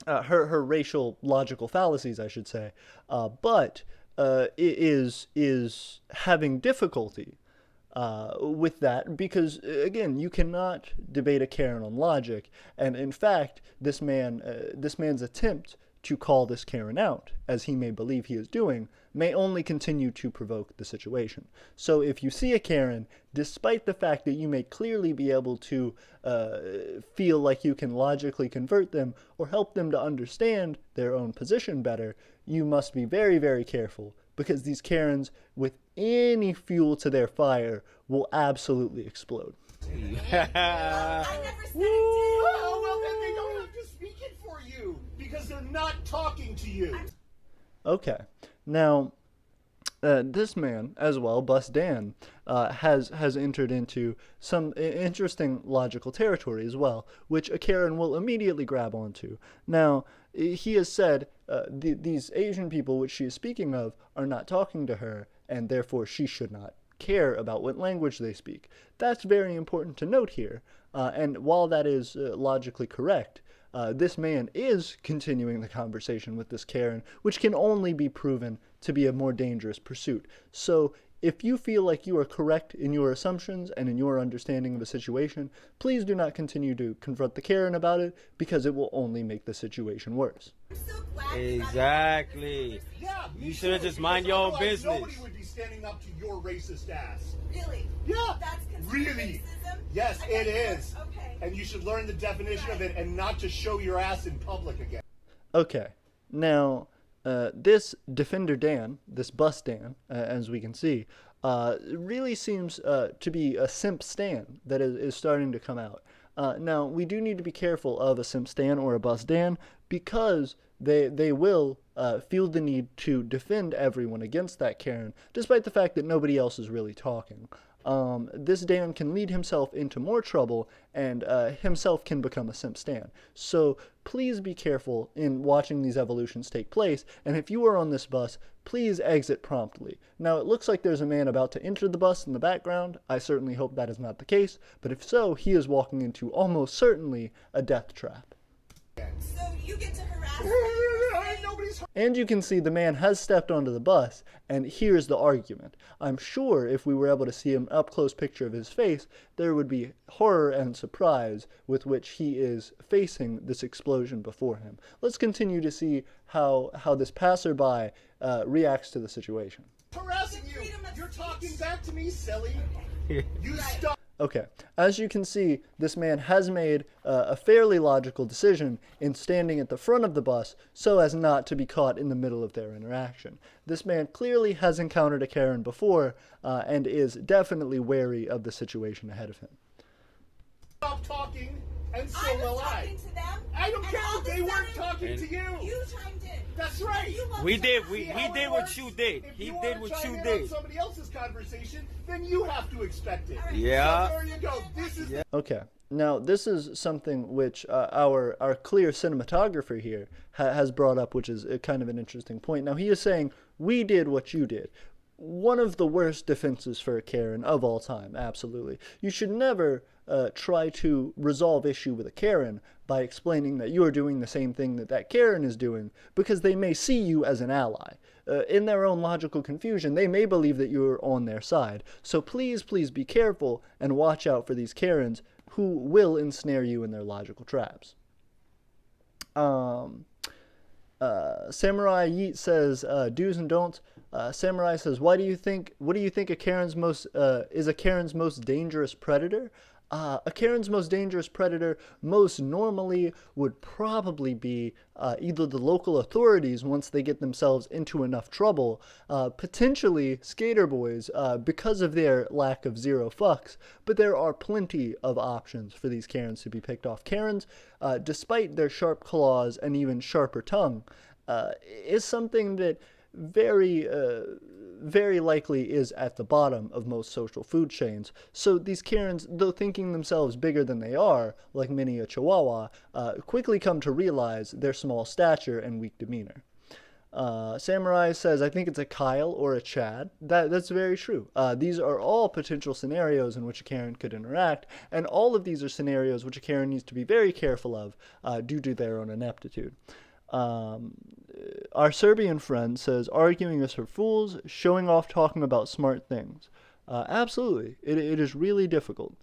her racial logical fallacies, I should say, but is having difficulty with that because, again, you cannot debate a Karen on logic, and in fact, this man's attempt to call this Karen out, as he may believe he is doing, may only continue to provoke the situation. So if you see a Karen, despite the fact that you may clearly be able to feel like you can logically convert them or help them to understand their own position better, you must be very, very careful, because these Karens, with any fuel to their fire, will absolutely explode.
I never said it did.
Oh, well, then they don't have to speak it for you because they're not talking to you.
Okay, now this man as well, Bus Dan, has entered into some interesting logical territory as well, which a Karen will immediately grab onto. Now, he has said these Asian people which she is speaking of are not talking to her, and therefore she should not care about what language they speak. That's very important to note here, and while that is logically correct, this man is continuing the conversation with this Karen, which can only be proven to be a more dangerous pursuit. So if you feel like you are correct in your assumptions and in your understanding of a situation, please do not continue to confront the Karen about it, because it will only make the situation worse.
I'm so glad
Exactly.
Yeah, me
You should have
too,
just mind
because
your own
otherwise
business.
Nobody would be standing up to your racist ass.
Really?
Yeah.
That's considered
Really?
racism?
Yes,
I
it
thought-
is.
Okay.
And you should learn the definition of it and not to show your ass in public again.
Okay, now this Defender Dan, this Bus Dan, as we can see, really seems to be a simp stan that is starting to come out. Now, we do need to be careful of a simp stan or a Bus Dan, because they will feel the need to defend everyone against that Karen, despite the fact that nobody else is really talking. This Dan can lead himself into more trouble, and himself can become a simp stan. So please be careful in watching these evolutions take place, and if you are on this bus, please exit promptly. Now, it looks like there's a man about to enter the bus in the background. I certainly hope that is not the case, but if so, he is walking into almost certainly a death trap.
So you get to harass
Nobody's
And you can see the man has stepped onto the bus, and here's the argument. I'm sure if we were able to see an up-close picture of his face, there would be horror and surprise with which he is facing this explosion before him. Let's continue to see how this passerby reacts to the situation.
harassing you.
freedom of
You're
speech.
talking back to me, silly. You stop.
Okay, as you can see, this man has made a fairly logical decision in standing at the front of the bus so as not to be caught in the middle of their interaction. This man clearly has encountered a Karen before and is definitely wary of the situation ahead of him.
Stop talking, and so
I was
will I.
talking to them.
I don't
and
care.
all of a
They weren't
sudden,
talking to you.
You chimed in.
That's right.
You want
We
to
did.
harass
He
me.
How
did
it
what
works?
you did.
If
He
you
did
wanna
what
chime
you
in
did.
on somebody else's conversation, then you have to expect it.
right.
Yeah.
So there you go. This is the
Okay, now this is something which our clear cinematographer here has brought up, which is kind of an interesting point. Now he is saying, we did what you did. one of the worst defenses for a Karen of all time, absolutely. You should never try to resolve issue with a Karen by explaining that you are doing the same thing that that Karen is doing, because they may see you as an ally. In their own logical confusion, they may believe that you're on their side. So please, please be careful and watch out for these Karens who will ensnare you in their logical traps. Samurai Yeet says, do's and don'ts. Samurai says, what do you think a Karen's most dangerous predator? A Karen's most dangerous predator most normally would probably be either the local authorities once they get themselves into enough trouble, potentially skater boys because of their lack of zero fucks, but there are plenty of options for these Karens to be picked off. Karens, despite their sharp claws and even sharper tongue, is something that very likely is at the bottom of most social food chains. So these Karens, though thinking themselves bigger than they are, like many a Chihuahua, quickly come to realize their small stature and weak demeanor. Samurai says, I think it's a Kyle or a Chad. That's very true. These are all potential scenarios in which a Karen could interact, and all of these are scenarios which a Karen needs to be very careful of due to their own ineptitude. Our Serbian friend says, arguing is for fools, showing off talking about smart things. Absolutely. It is really difficult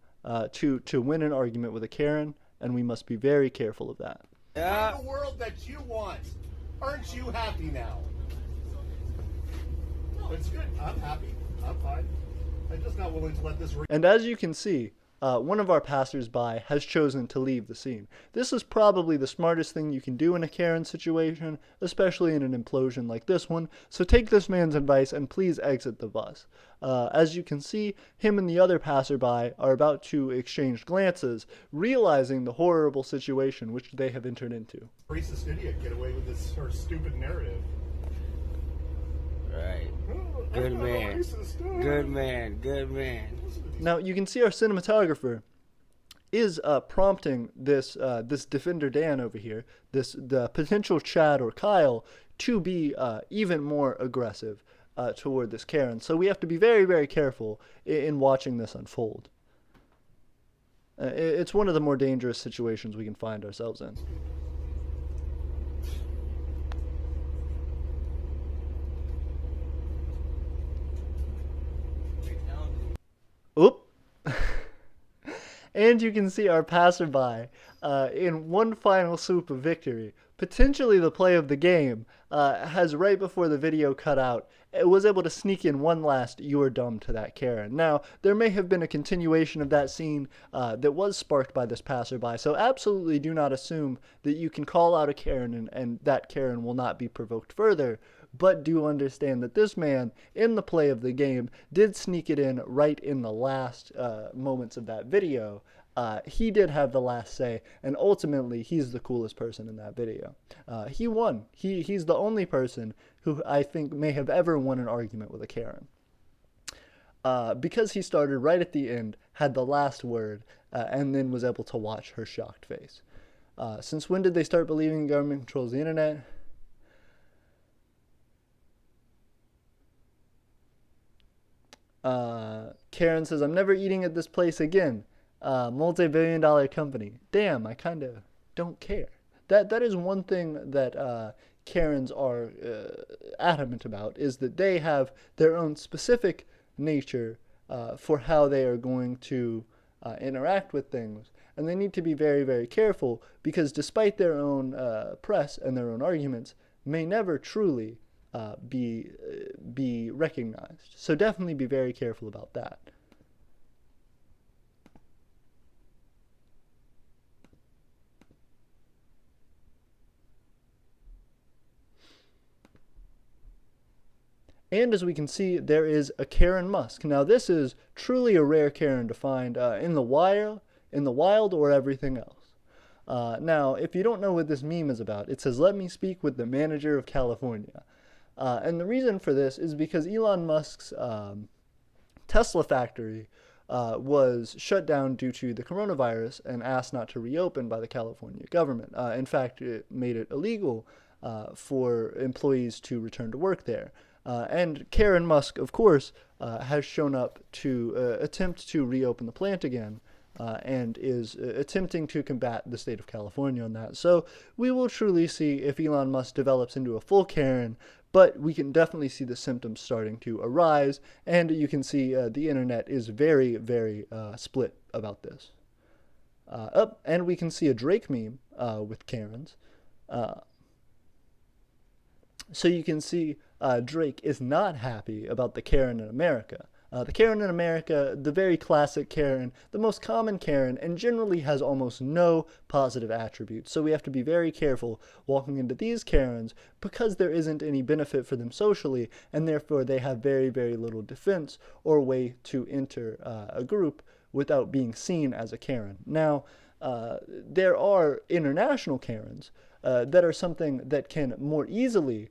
to win an argument with a Karen, and we must be very careful of that.
Yeah. The world that you want. Aren't you happy now? It's good. I'm happy. I'm fine. I'm just not willing to let this...
And as you can see, one of our passersby has chosen to leave the scene. This is probably the smartest thing you can do in a Karen situation, especially in an implosion like this one, so take this man's advice and please exit the bus. As you can see, him and the other passerby are about to exchange glances, realizing the horrible situation which they have entered into.
Racist idiot get away with this sort of stupid narrative.
Right. Good man. Good man. Good man.
Now you can see our cinematographer is prompting this Defender Dan over here, the potential Chad or Kyle, to be even more aggressive toward this Karen. So we have to be very, very careful in watching this unfold. It's one of the more dangerous situations we can find ourselves in. Oop. And you can see our passerby in one final swoop of victory. Potentially the play of the game has, right before the video cut out, it was able to sneak in one last "you're dumb" to that Karen. Now, there may have been a continuation of that scene that was sparked by this passerby, so absolutely do not assume that you can call out a Karen and that Karen will not be provoked further. But do understand that this man, in the play of the game, did sneak it in right in the last moments of that video. He did have the last say, and ultimately, he's the coolest person in that video. He won. He's the only person who I think may have ever won an argument with a Karen. Because he started right at the end, had the last word, and then was able to watch her shocked face. Since when did they start believing government controls the internet? Karen says, I'm never eating at this place again. Multi-billion-dollar company. Damn, I kind of don't care. That is one thing that Karens are adamant about, is that they have their own specific nature for how they are going to interact with things. And they need to be very, very careful, because despite their own press and their own arguments, may never truly be recognized. So definitely be very careful about that. And as we can see, there is a Karen Musk. Now this is truly a rare Karen to find in the wild or everything else. Now, if you don't know what this meme is about, it says, "Let me speak with the manager of California." And the reason for this is because Elon Musk's Tesla factory was shut down due to the coronavirus and asked not to reopen by the California government. In fact, it made it illegal for employees to return to work there. And Karen Musk, of course, has shown up to attempt to reopen the plant again. And is attempting to combat the state of California on that. So we will truly see if Elon Musk develops into a full Karen, but we can definitely see the symptoms starting to arise, and you can see the internet is very, very split about this. And we can see a Drake meme with Karens. So you can see Drake is not happy about the Karen in America. The Karen in America, the very classic Karen, the most common Karen, and generally has almost no positive attributes. So we have to be very careful walking into these Karens because there isn't any benefit for them socially, and therefore they have very, very little defense or way to enter a group without being seen as a Karen. Now, there are international Karens that are something that can more easily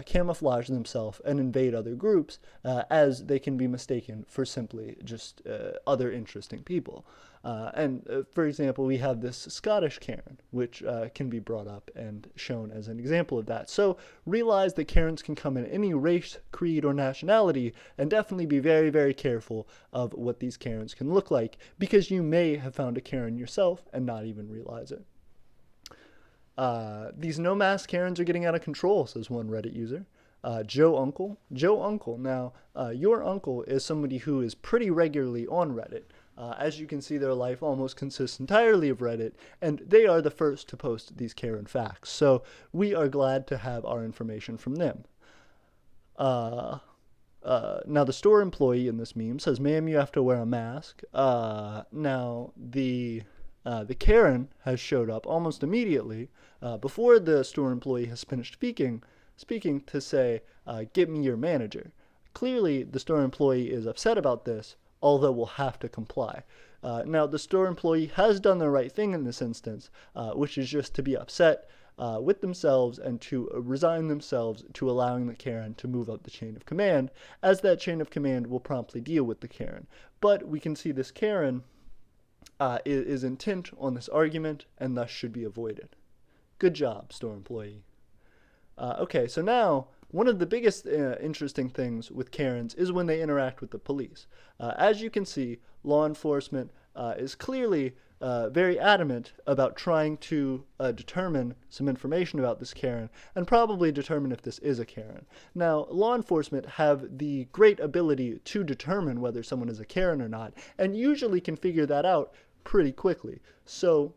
camouflage themselves and invade other groups, as they can be mistaken for simply just other interesting people. For example, we have this Scottish Karen, which can be brought up and shown as an example of that. So realize that Karens can come in any race, creed, or nationality, and definitely be very, very careful of what these Karens can look like, because you may have found a Karen yourself and not even realize it. These no mask Karens are getting out of control, says one Reddit user. Joe Uncle. Now, your uncle is somebody who is pretty regularly on Reddit. As you can see, their life almost consists entirely of Reddit, and they are the first to post these Karen facts. So we are glad to have our information from them. Now, the store employee in this meme says, "Ma'am, you have to wear a mask." Now, the Karen has showed up almost immediately before the store employee has finished speaking to say, "Get me your manager." Clearly, the store employee is upset about this, although will have to comply. Now, the store employee has done the right thing in this instance, which is just to be upset with themselves and to resign themselves to allowing the Karen to move up the chain of command, as that chain of command will promptly deal with the Karen. But we can see this Karen is intent on this argument and thus should be avoided. Good job, store employee. Okay, so now one of the biggest interesting things with Karens is when they interact with the police. As you can see, law enforcement is clearly very adamant about trying to determine some information about this Karen and probably determine if this is a Karen. Now, law enforcement have the great ability to determine whether someone is a Karen or not, and usually can figure that out pretty quickly. So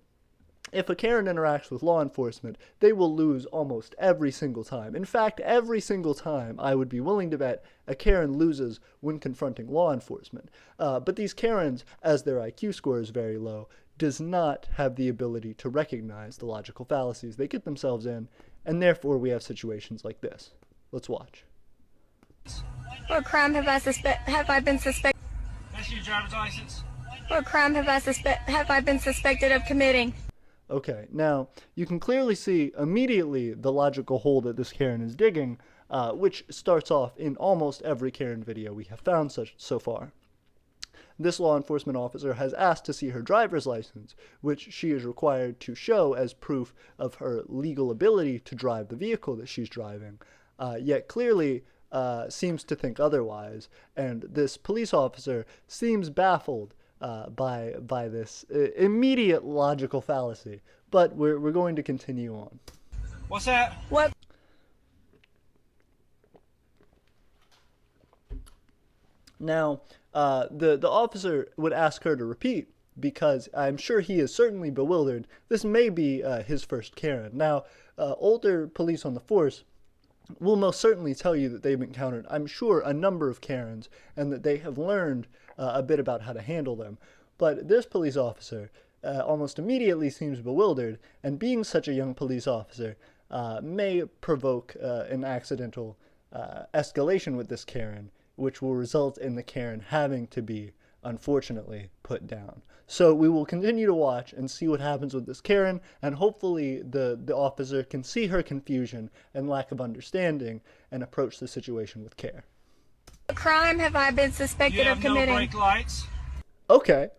if a Karen interacts with law enforcement, they will lose almost every single time. In fact, every single time, I would be willing to bet, a Karen loses when confronting law enforcement. But these Karens, as their IQ score is very low, does not have the ability to recognize the logical fallacies they get themselves in, and therefore we have situations like this. Let's watch.
What crime have I been suspected?
That's your driver's license.
What crime have I been suspected of committing?
Okay, now you can clearly see immediately the logical hole that this Karen is digging, which starts off in almost every Karen video we have found so far. This law enforcement officer has asked to see her driver's license, which she is required to show as proof of her legal ability to drive the vehicle that she's driving, yet clearly seems to think otherwise, and this police officer seems baffled by this immediate logical fallacy. But we're going to continue on.
What's that?
What?
Now, the officer would ask her to repeat, because I'm sure he is certainly bewildered. This may be his first Karen. Now, older police on the force will most certainly tell you that they've encountered, I'm sure, a number of Karens, and that they have learned a bit about how to handle them. But this police officer almost immediately seems bewildered, and being such a young police officer may provoke an accidental escalation with this Karen, which will result in the Karen having to be, unfortunately, put down. So we will continue to watch and see what happens with this Karen, and hopefully the officer can see her confusion and lack of understanding and approach the situation with care.
What crime have I been suspected of committing?
No brake lights.
Okay.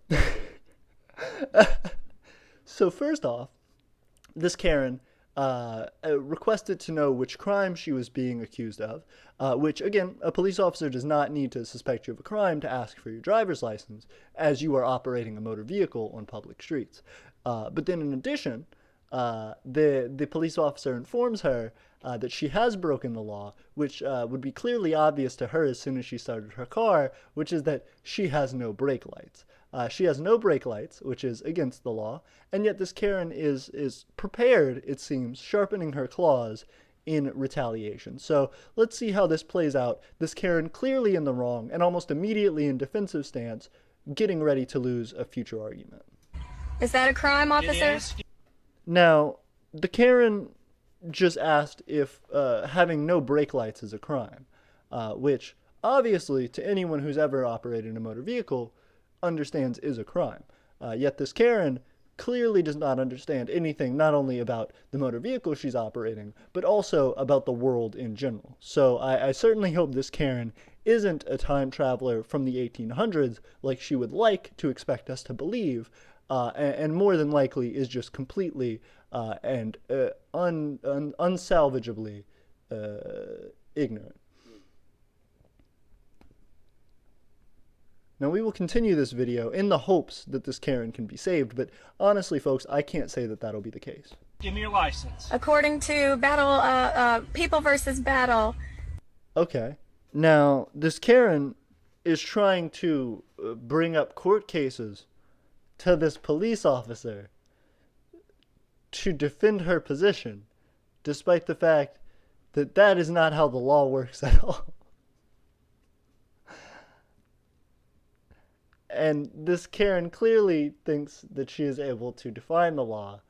So first off, this Karen requested to know which crime she was being accused of, which, again, a police officer does not need to suspect you of a crime to ask for your driver's license, as you are operating a motor vehicle on public streets. But then in addition, the police officer informs her that she has broken the law, which would be clearly obvious to her as soon as she started her car, which is that she has no brake lights. She has no brake lights, which is against the law, and yet this Karen is prepared, it seems, sharpening her claws in retaliation. So let's see how this plays out. This Karen clearly in the wrong and almost immediately in defensive stance, getting ready to lose a future argument.
Is that a crime, officer?
Now, the Karen just asked if having no brake lights is a crime, which obviously to anyone who's ever operated a motor vehicle understands is a crime. Yet this Karen clearly does not understand anything not only about the motor vehicle she's operating, but also about the world in general. So I certainly hope this Karen isn't a time traveler from the 1800s like she would like to expect us to believe, and more than likely is just completely and unsalvageably ignorant. Now, we will continue this video in the hopes that this Karen can be saved, but honestly, folks, I can't say that that'll be the case.
Give me your license.
According to People versus Battle.
Okay. Now, this Karen is trying to bring up court cases to this police officer to defend her position, despite the fact that that is not how the law works at all. And this Karen clearly thinks that she is able to define the law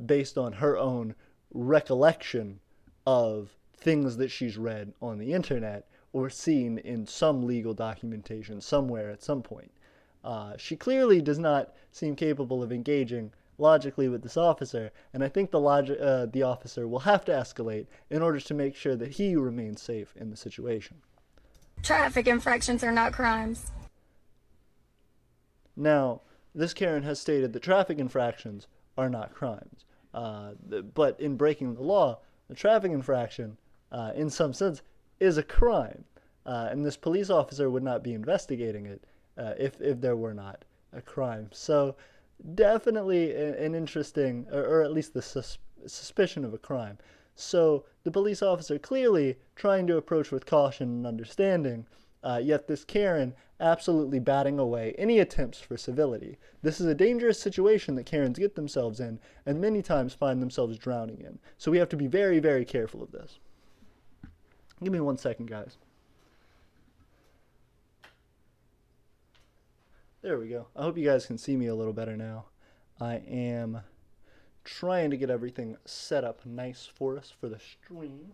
based on her own recollection of things that she's read on the internet or seen in some legal documentation somewhere at some point. She clearly does not seem capable of engaging logically with this officer, and I think the officer will have to escalate in order to make sure that he remains safe in the situation.
Traffic infractions are not crimes.
Now, this Karen has stated that traffic infractions are not crimes. But in breaking the law, a traffic infraction, in some sense, is a crime. And this police officer would not be investigating it if there were not a crime. So definitely an interesting, or at least the suspicion of a crime. So the police officer clearly trying to approach with caution and understanding, yet this Karen absolutely batting away any attempts for civility. This is a dangerous situation that Karens get themselves in, and many times find themselves drowning in. So we have to be very, very careful of this. Give me 1 second, guys. There we go. I hope you guys can see me a little better now. I am trying to get everything set up nice for us for the stream.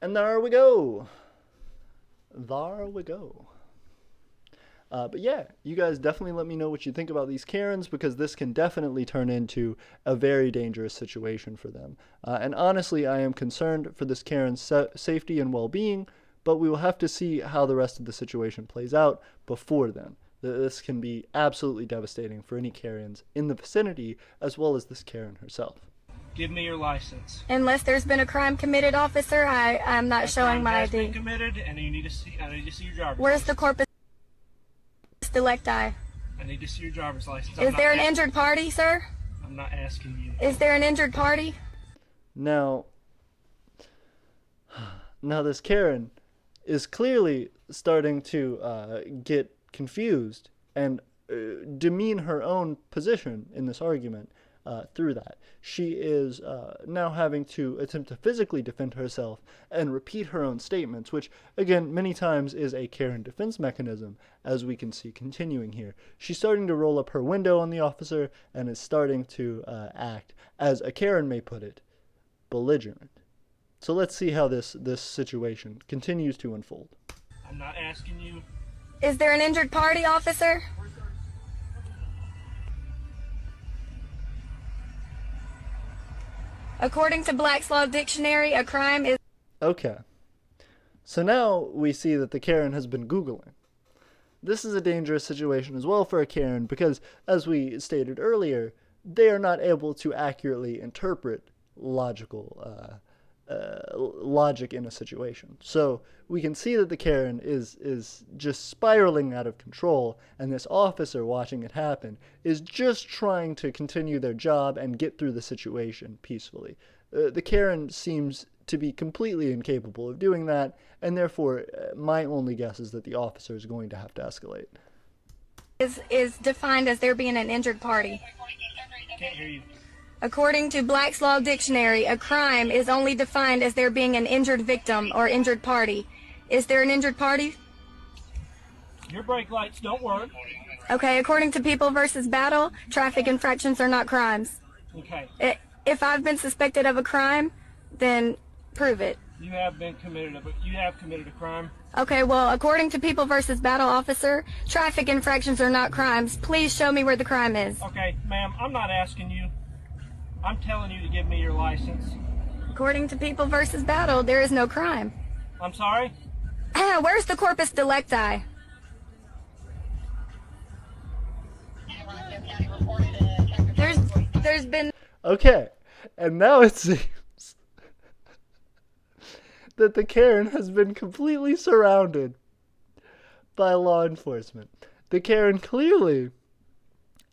And there we go. There we go. But yeah, you guys definitely let me know what you think about these Karens, because this can definitely turn into a very dangerous situation for them. And honestly, I am concerned for this Karen's safety and well-being, but we will have to see how the rest of the situation plays out before then. This can be absolutely devastating for any Karens in the vicinity, as well as this Karen herself.
Give me your license.
Unless there's been a crime committed, officer, I'm not showing my ID.
Been committed, and I need to see your driver's
Where's
license.
the corpus delicti?
I need to see your driver's license.
Is there an injured party, sir?
I'm not asking you.
Is there an injured party?
Now this Karen is clearly starting to get confused and demean her own position in this argument through that. She is now having to attempt to physically defend herself and repeat her own statements, which, again, many times is a Karen defense mechanism, as we can see continuing here. She's starting to roll up her window on the officer and is starting to act, as a Karen may put it, belligerent. So let's see how this situation continues to unfold.
I'm not asking you.
Is there an injured party, officer? According to Black's Law Dictionary, a crime is...
Okay. So now we see that the Karen has been Googling. this is a dangerous situation as well for a Karen because, as we stated earlier, they are not able to accurately interpret logic in a situation. So we can see that the Karen is just spiraling out of control, and this officer watching it happen is just trying to continue their job and get through the situation peacefully. The Karen seems to be completely incapable of doing that, and therefore my only guess is that the officer is going to have to escalate.
Is defined as there being an injured party.
Can't hear you.
According to Black's Law Dictionary, a crime is only defined as there being an injured victim or injured party. Is there an injured party?
Your brake lights don't work.
Okay, according to People versus Battle, traffic infractions are not crimes.
Okay.
If I've been suspected of a crime, then prove it.
You have committed a crime.
Okay, well, according to People versus Battle officer, traffic infractions are not crimes. Please show me where the crime is.
Okay, ma'am, I'm not asking you. I'm telling you to give me your license.
According to People versus Battle, there is no crime.
I'm sorry?
Where's the corpus delicti? There's been...
Okay, and now it seems that the Karen has been completely surrounded by law enforcement. The Karen clearly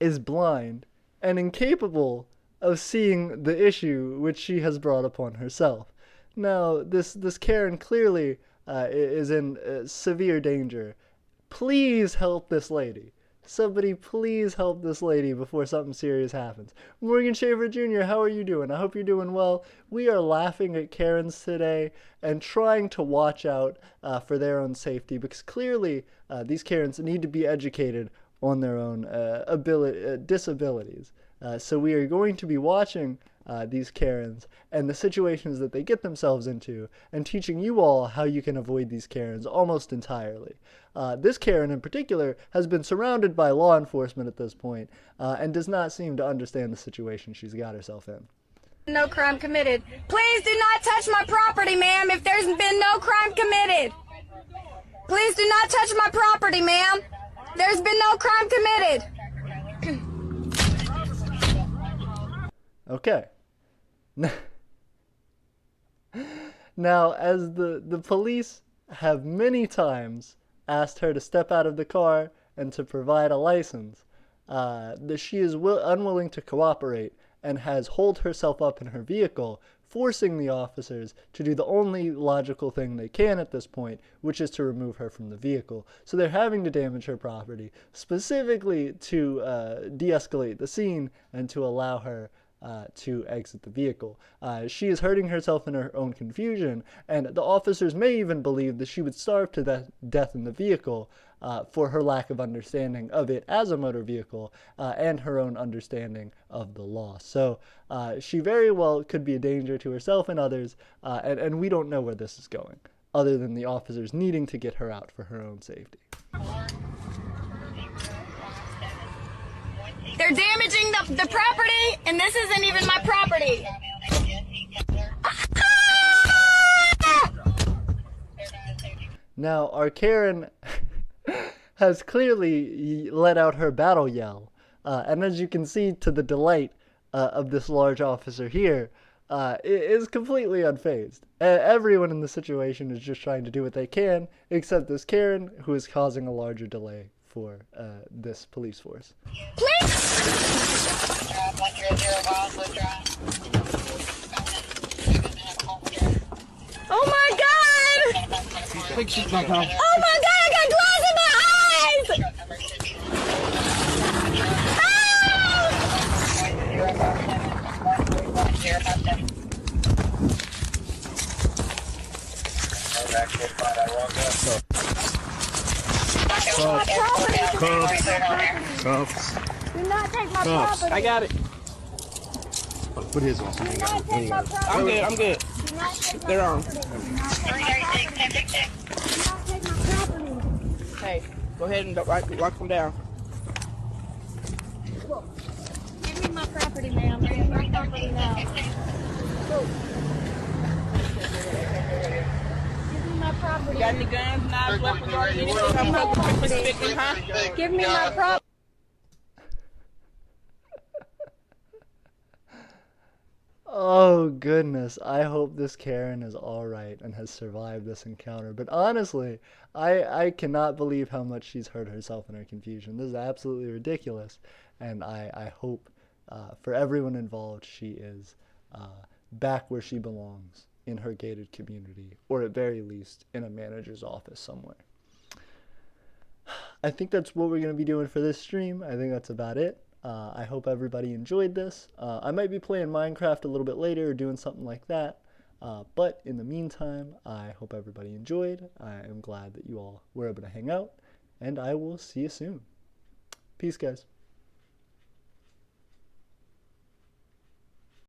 is blind and incapable of seeing the issue which she has brought upon herself. Now, this Karen clearly is in severe danger. Please help this lady. Somebody please help this lady before something serious happens. Morgan Shaver Jr., how are you doing? I hope you're doing well. We are laughing at Karens today and trying to watch out for their own safety, because clearly these Karens need to be educated on their own disabilities. So we are going to be watching these Karens and the situations that they get themselves into, and teaching you all how you can avoid these Karens almost entirely. This Karen in particular has been surrounded by law enforcement at this point, and does not seem to understand the situation she's got herself in.
No crime committed. Please do not touch my property, ma'am, if there's been no crime committed. Please do not touch my property, ma'am. There's been no crime committed.
Okay. Now, as the police have many times asked her to step out of the car and to provide a license, she is unwilling to cooperate and has holed herself up in her vehicle, forcing the officers to do the only logical thing they can at this point, which is to remove her from the vehicle. So they're having to damage her property, specifically to de-escalate the scene and to allow her to exit the vehicle. She is hurting herself in her own confusion, and the officers may even believe that she would starve to death in the vehicle for her lack of understanding of it as a motor vehicle and her own understanding of the law. So she very well could be a danger to herself and others, and we don't know where this is going, other than the officers needing to get her out for her own safety.
They're damaging the property, and this isn't even my property.
Now, our Karen has clearly let out her battle yell, and as you can see, to the delight of this large officer here, is completely unfazed. Everyone in the situation is just trying to do what they can, except this Karen, who is causing a larger delay for this police force.
Oh my God! Oh my God, I got glass in my eyes!
Cuffs.
Do not take my property.
I got it.
Put his on.
Do not take my property.
I'm good.
Do not take my
They're on.
property. Do not take my property.
Hey, go ahead and lock them down.
Give me my property, ma'am. Give me my property now. Give me
my property.
Got any guns, knives, weapons, or anything?
Give me my property.
Huh?
Give me my property.
Oh goodness, I hope this Karen is alright and has survived this encounter. But honestly, I cannot believe how much she's hurt herself in her confusion. This is absolutely ridiculous. And I hope for everyone involved she is back where she belongs in her gated community, or at very least in a manager's office somewhere. I think that's what we're going to be doing for this stream. I think that's about it. I hope everybody enjoyed this. I might be playing Minecraft a little bit later or doing something like that. But in the meantime, I hope everybody enjoyed. I am glad that you all were able to hang out. And I will see you soon. Peace, guys.